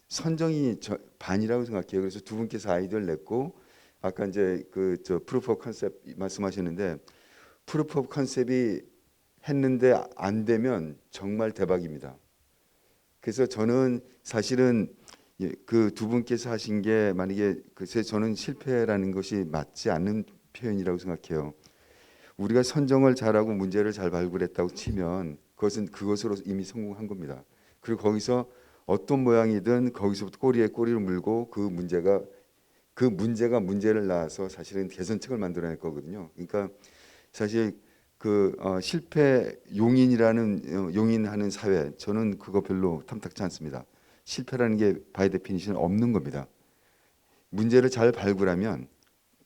선정이 반이라고 생각해요. 그래서 두 분께서 아이디어를 냈고 아까 이제 프루프 오브 컨셉 말씀하셨는데 프루프 오브 컨셉이 했는데 안 되면 정말 대박입니다. 그래서 저는 사실은 그 두 분께서 하신 게 만약에 글쎄 저는 실패라는 것이 맞지 않는 표현이라고 생각해요. 우리가 선정을 잘하고 문제를 잘 발굴했다고 치면 그것은 그것으로 이미 성공한 겁니다. 그리고 거기서 어떤 모양이든 거기서부터 꼬리에 꼬리를 물고 그 문제가 문제를 낳아서 사실은 개선책을 만들어낼 거거든요. 그러니까 사실 실패 용인하는 사회 저는 그거 별로 탐탁지 않습니다. 실패라는 게 바이 데피니션 없는 겁니다. 문제를 잘 발굴하면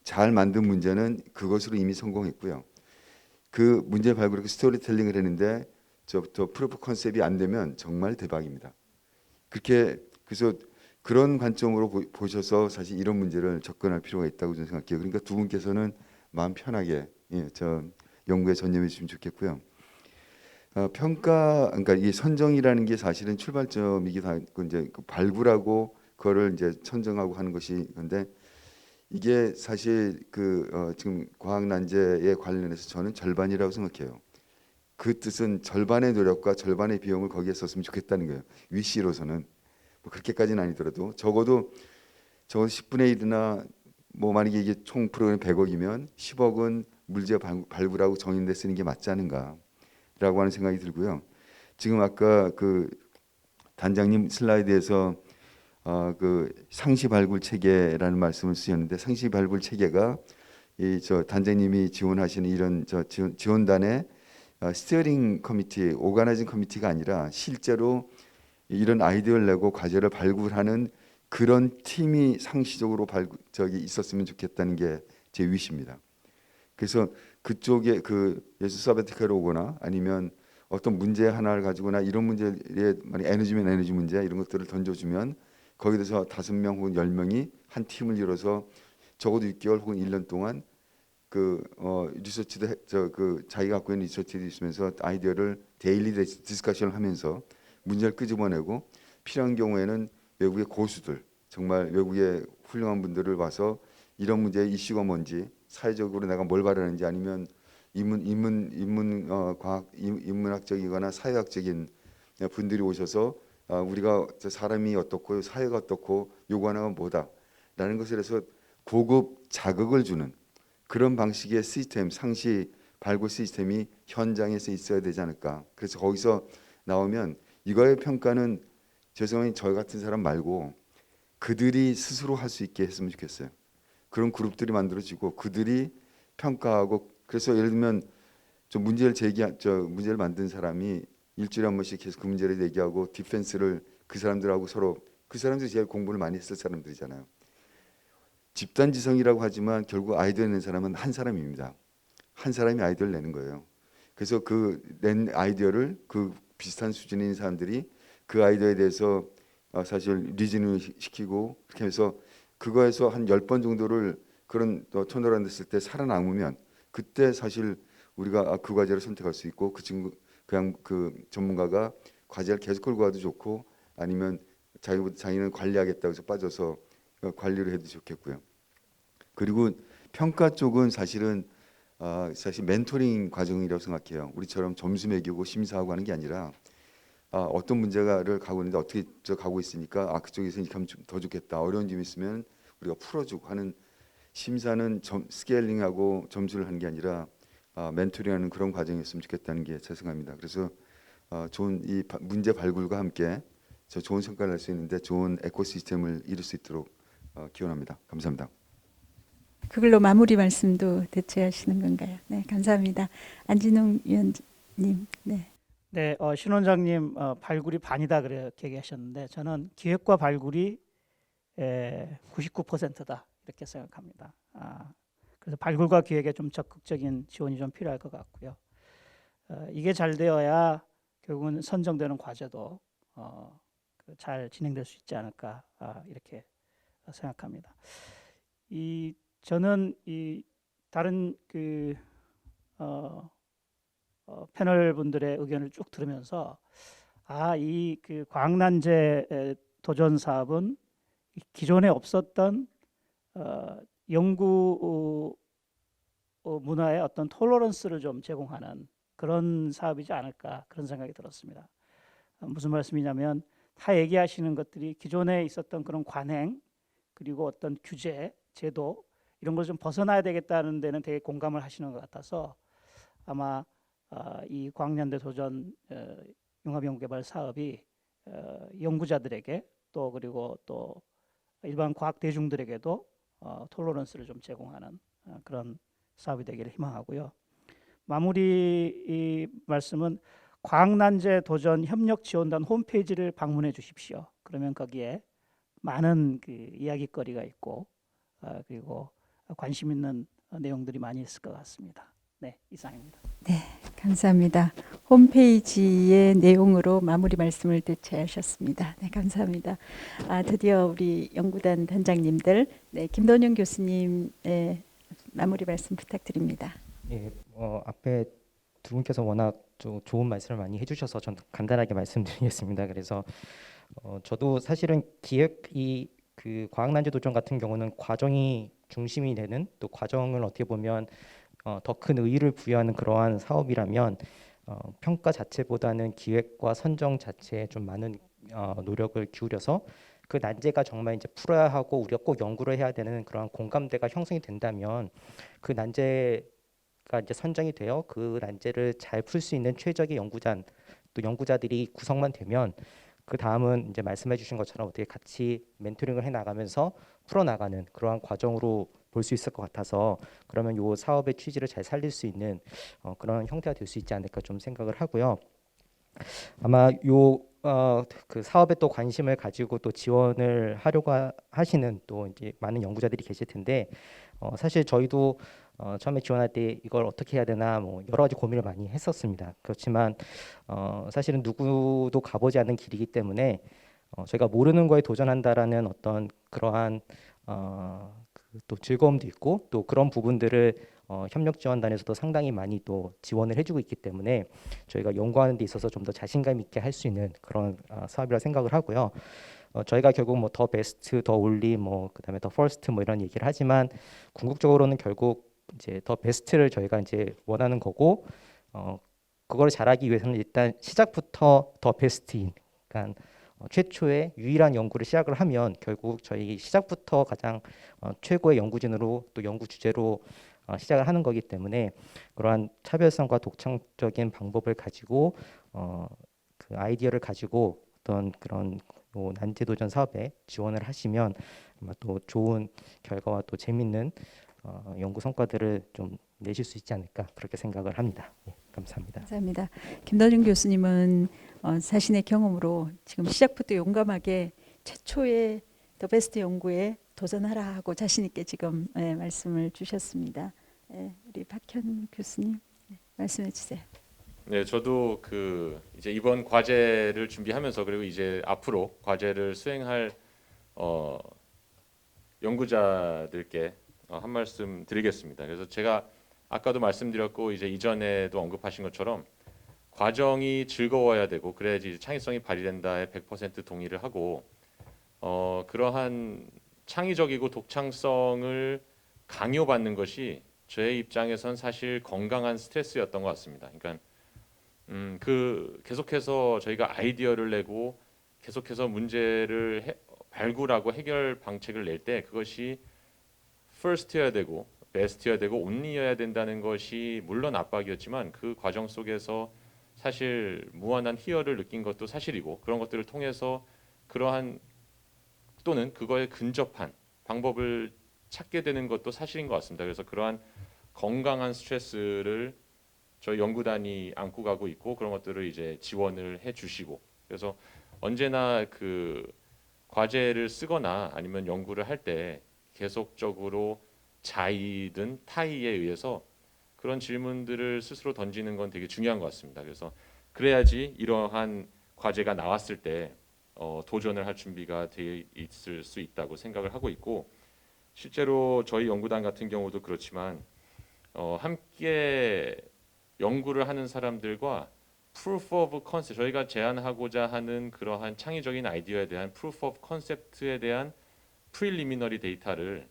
잘 만든 문제는 그것으로 이미 성공했고요. 그 문제 발굴하고 스토리텔링을 했는데 저 프로프 컨셉이 안 되면 정말 대박입니다. 그래서 그런 관점으로 보셔서 사실 이런 문제를 접근할 필요가 있다고 저는 생각해요. 그러니까 두 분께서는 마음 편하게 연구에 전념해 주시면 좋겠고요. 그러니까 이 선정이라는 게 사실은 출발점이기도 하고 이제 발굴하고 그거를 이제 선정하고 하는 것이 근데 이게 사실 지금 과학 난제에 관련해서 저는 절반이라고 생각해요. 그 뜻은 절반의 노력과 절반의 비용을 거기에 썼으면 좋겠다는 거예요. 위시로서는 뭐 그렇게까지는 아니더라도 적어도 10분의 1이나 뭐 만약에 이게 총 프로그램 100억이면 10억은 물질 발굴하고 정인데 쓰는 게 맞지 않은가라고 하는 생각이 들고요. 지금 아까 단장님 슬라이드에서 상시 발굴 체계라는 말씀을 쓰셨는데 상시 발굴 체계가 단장님이 지원하시는 이런 지원단의 스티어링 커미티, 오가나이징 커미티가 아니라 실제로 이런 아이디어를 내고 과제를 발굴하는 그런 팀이 상시적으로 있었으면 좋겠다는 게 제 위시입니다. 그래서 그쪽에 예수 사베티카로 오거나 아니면 어떤 문제 하나를 가지고나 이런 문제에 만약 에너지면 에너지 문제 이런 것들을 던져주면 거기에 대해서 5명 혹은 10명이 한 팀을 이뤄서 적어도 6개월 혹은 1년 동안 리서치도 자기가 갖고 있는 리서치도 있으면서 아이디어를 데일리 디스커션을 하면서 문제를 끄집어내고 필요한 경우에는 외국의 고수들 정말 외국의 훌륭한 분들을 와서 이런 문제의 이슈가 뭔지 사회적으로 내가 뭘 바라는지 아니면 인문학적이거나 사회학적인 분들이 오셔서 우리가 사람이 어떻고 사회가 어떻고 요구하는 건 뭐다라는 것에 대해서 고급 자극을 주는 그런 방식의 시스템, 상시 발굴 시스템이 현장에서 있어야 되지 않을까. 그래서 거기서 나오면 이거의 평가는 죄송해요, 저 같은 사람 말고 그들이 스스로 할 수 있게 했으면 좋겠어요. 그런 그룹들이 만들어지고 그들이 평가하고 그래서 예를 들면 문제를 만든 사람이 일주일에 한 번씩 계속 그 문제를 얘기하고 디펜스를 그 사람들하고 서로 그 사람들이 제일 공부를 많이 했을 사람들이잖아요. 집단지성이라고 하지만 결국 아이디어 내는 사람은 한 사람입니다. 한 사람이 아이디어를 내는 거예요. 그래서 그 낸 아이디어를 그 비슷한 수준인 사람들이 그 아이디어에 대해서 사실 리즈닝을 시키고 그렇게 해서 그거에서 한 10번 정도를 그런 터널런 됐을 때 살아남으면 그때 사실 우리가 그 과제를 선택할 수 있고 그 친구 그냥 그 전문가가 과제를 계속 끌고 가도 좋고 아니면 자기는 관리하겠다고 해서 빠져서 관리를 해도 좋겠고요. 그리고 평가 쪽은 사실은 사실 멘토링 과정이라고 생각해요. 우리처럼 점수 매기고 심사하고 하는 게 아니라 어떤 문제를 가고 있는데 어떻게 저 가고 있으니까 그쪽에서 이렇게 하면 좀 더 좋겠다. 어려운 점이 있으면 우리가 풀어주고 하는 심사는 스케일링하고 점수를 하는 게 아니라 멘토링하는 그런 과정이었으면 좋겠다는 게 제 생각입니다. 그래서 좋은 이 문제 발굴과 함께 저 좋은 성과를 낼 수 있는데 좋은 에코시스템을 이룰 수 있도록 기원합니다. 감사합니다. 그걸로 마무리 말씀도 대체하시는 건가요? 네, 감사합니다. 안진웅 위원님. 네. 네, 신 원장님 발굴이 반이다 그렇게 얘기하셨는데 저는 기획과 발굴이 99%다 이렇게 생각합니다. 그래서 발굴과 기획에 좀 적극적인 지원이 좀 필요할 것 같고요. 이게 잘 되어야 결국은 선정되는 과제도 잘 진행될 수 있지 않을까 이렇게 생각합니다. 저는 이 다른 패널 분들의 의견을 쭉 들으면서 이 그 과학난제 도전 사업은 기존에 없었던 연구 문화의 어떤 톨러런스를 좀 제공하는 그런 사업이지 않을까 그런 생각이 들었습니다. 무슨 말씀이냐면 다 얘기하시는 것들이 기존에 있었던 그런 관행 그리고 어떤 규제, 제도 이런 걸 좀 벗어나야 되겠다는 데는 되게 공감을 하시는 것 같아서 아마 이 과학년대 도전 융합연구개발 사업이 연구자들에게 또 그리고 또 일반 과학 대중들에게도 톨러런스를 좀 제공하는 그런 사업이 되기를 희망하고요. 마무리 이 말씀은 과학난제 도전 협력 지원단 홈페이지를 방문해 주십시오. 그러면 거기에 많은 그 이야기거리가 있고 그리고 관심 있는 내용들이 많이 있을 것 같습니다. 네, 이상입니다. 감사합니다. 홈페이지의 내용으로 마무리 말씀을 대체하셨습니다. 네, 감사합니다. 드디어 우리 연구단 단장님들, 네, 김돈영 교수님의 마무리 말씀 부탁드립니다. 예, 앞에 두 분께서 워낙 좋은 말씀을 많이 해주셔서 전 간단하게 말씀드리겠습니다. 그래서 저도 사실은 기획이 그 과학난제 도전 같은 경우는 과정이 중심이 되는 또 과정을 어떻게 보면 더 큰 의의를 부여하는 그러한 사업이라면 평가 자체보다는 기획과 선정 자체에 좀 많은 노력을 기울여서 그 난제가 정말 이제 풀어야 하고 우리가 꼭 연구를 해야 되는 그러한 공감대가 형성이 된다면 그 난제가 이제 선정이 되어 그 난제를 잘 풀 수 있는 최적의 연구자 또 연구자들이 구성만 되면 그 다음은 이제 말씀해주신 것처럼 어떻게 같이 멘토링을 해 나가면서 풀어 나가는 그러한 과정으로 볼 수 있을 것 같아서 그러면 이 사업의 취지를 잘 살릴 수 있는 그런 형태가 될 수 있지 않을까 좀 생각을 하고요. 아마 그 사업에 또 관심을 가지고 또 지원을 하려고 하시는 또 이제 많은 연구자들이 계실 텐데 사실 저희도 처음에 지원할 때 이걸 어떻게 해야 되나 뭐 여러 가지 고민을 많이 했었습니다. 그렇지만 사실은 누구도 가보지 않은 길이기 때문에 저희가 모르는 거에 도전한다라는 어떤 그러한 또 즐거움도 있고 또 그런 부분들을 협력 지원단에서도 상당히 많이 또 지원을 해주고 있기 때문에 저희가 연구하는 데 있어서 좀 더 자신감 있게 할 수 있는 그런 사업이라 생각을 하고요. 저희가 결국 뭐 더 베스트, 더 올리, 뭐 그다음에 더 퍼스트 뭐 이런 얘기를 하지만 궁극적으로는 결국 이제 더 베스트를 저희가 이제 원하는 거고 그걸 잘하기 위해서는 일단 시작부터 더 베스트인, 그러니까 최초의 유일한 연구를 시작을 하면 결국 저희 시작부터 가장 최고의 연구진으로 또 연구 주제로 시작을 하는 거기 때문에 그러한 차별성과 독창적인 방법을 가지고 그 아이디어를 가지고 어떤 그런 난제 도전 사업에 지원을 하시면 아마 또 좋은 결과와 또 재밌는 연구 성과들을 좀 내실 수 있지 않을까 그렇게 생각을 합니다. 예, 감사합니다. 감사합니다. 김돈영 교수님은 자신의 경험으로 지금 시작부터 용감하게 최초의 더 베스트 연구에 도전하라 하고 자신 있게 지금 말씀을 주셨습니다. 우리 박현 교수님 말씀해 주세요. 네, 저도 그 이제 이번 과제를 준비하면서 그리고 이제 앞으로 과제를 수행할 어, 연구자들께 한 말씀 드리겠습니다. 그래서 제가 아까도 말씀드렸고 이제 이전에도 언급하신 것처럼 과정이 즐거워야 되고 그래야지 창의성이 발휘된다에 100% 동의를 하고 그러한 창의적이고 독창성을 강요받는 것이 제 입장에선 사실 건강한 스트레스였던 것 같습니다. 그러니까 그 계속해서 저희가 아이디어를 내고 계속해서 문제를 발굴하고 해결 방책을 낼 때 그것이 first여야 되고 best여야 되고 only여야 된다는 것이 물론 압박이었지만 그 과정 속에서 사실 무한한 희열을 느낀 것도 사실이고 그런 것들을 통해서 그러한 또는 그거에 근접한 방법을 찾게 되는 것도 사실인 것 같습니다. 그래서 그러한 건강한 스트레스를 저희 연구단이 안고 가고 있고 그런 것들을 이제 지원을 해주시고 그래서 언제나 그 과제를 쓰거나 아니면 연구를 할 때 계속적으로 자의든 타의에 의해서 그런 질문들을 스스로 던지는 건 되게 중요한 것 같습니다. 그래서 그래야지 이러한 과제가 나왔을 때 도전을 할 준비가 되어 있을 수 있다고 생각을 하고 있고 실제로 저희 연구단 같은 경우도 그렇지만 함께 연구를 하는 사람들과 proof of concept 저희가 제안하고자 하는 그러한 창의적인 아이디어에 대한 proof of concept에 대한 preliminary 데이터를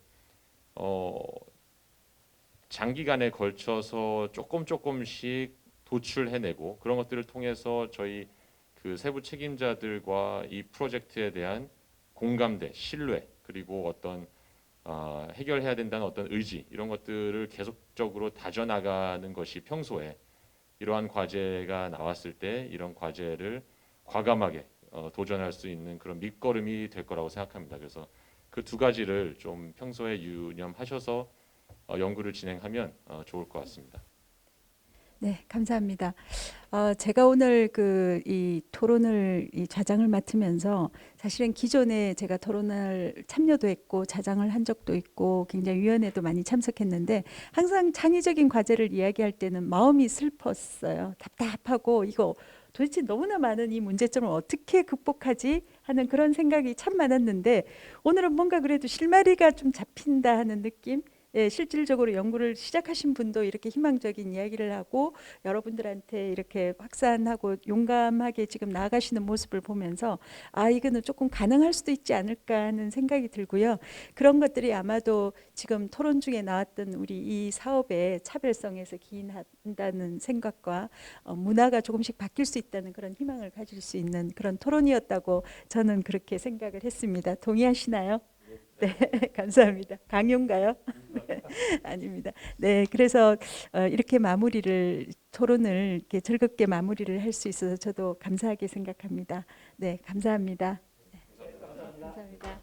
장기간에 걸쳐서 조금씩 도출해내고 그런 것들을 통해서 저희 그 세부 책임자들과 이 프로젝트에 대한 공감대, 신뢰 그리고 어떤 해결해야 된다는 어떤 의지 이런 것들을 계속적으로 다져나가는 것이 평소에 이러한 과제가 나왔을 때 이런 과제를 과감하게 도전할 수 있는 그런 밑거름이 될 거라고 생각합니다. 그래서 그 두 가지를 좀 평소에 유념하셔서 연구를 진행하면 좋을 것 같습니다. 네, 감사합니다. 제가 오늘 이 토론을 이 좌장을 맡으면서 사실은 기존에 제가 토론을 참여도 했고 좌장을 한 적도 있고 굉장히 위원회도 많이 참석했는데 항상 창의적인 과제를 이야기할 때는 마음이 슬펐어요. 답답하고 이거 도대체 너무나 많은 이 문제점을 어떻게 극복하지 하는 그런 생각이 참 많았는데 오늘은 뭔가 그래도 실마리가 좀 잡힌다 하는 느낌. 예, 실질적으로 연구를 시작하신 분도 이렇게 희망적인 이야기를 하고 여러분들한테 이렇게 확산하고 용감하게 지금 나아가시는 모습을 보면서 이거는 조금 가능할 수도 있지 않을까 하는 생각이 들고요. 그런 것들이 아마도 지금 토론 중에 나왔던 우리 이 사업의 차별성에서 기인한다는 생각과 문화가 조금씩 바뀔 수 있다는 그런 희망을 가질 수 있는 그런 토론이었다고 저는 그렇게 생각을 했습니다. 동의하시나요? 네, 감사합니다. 강요인가요? 아닙니다. 네, 그래서 이렇게 토론을 이렇게 즐겁게 마무리를 할 수 있어서 저도 감사하게 생각합니다. 네, 감사합니다. 네, 감사합니다.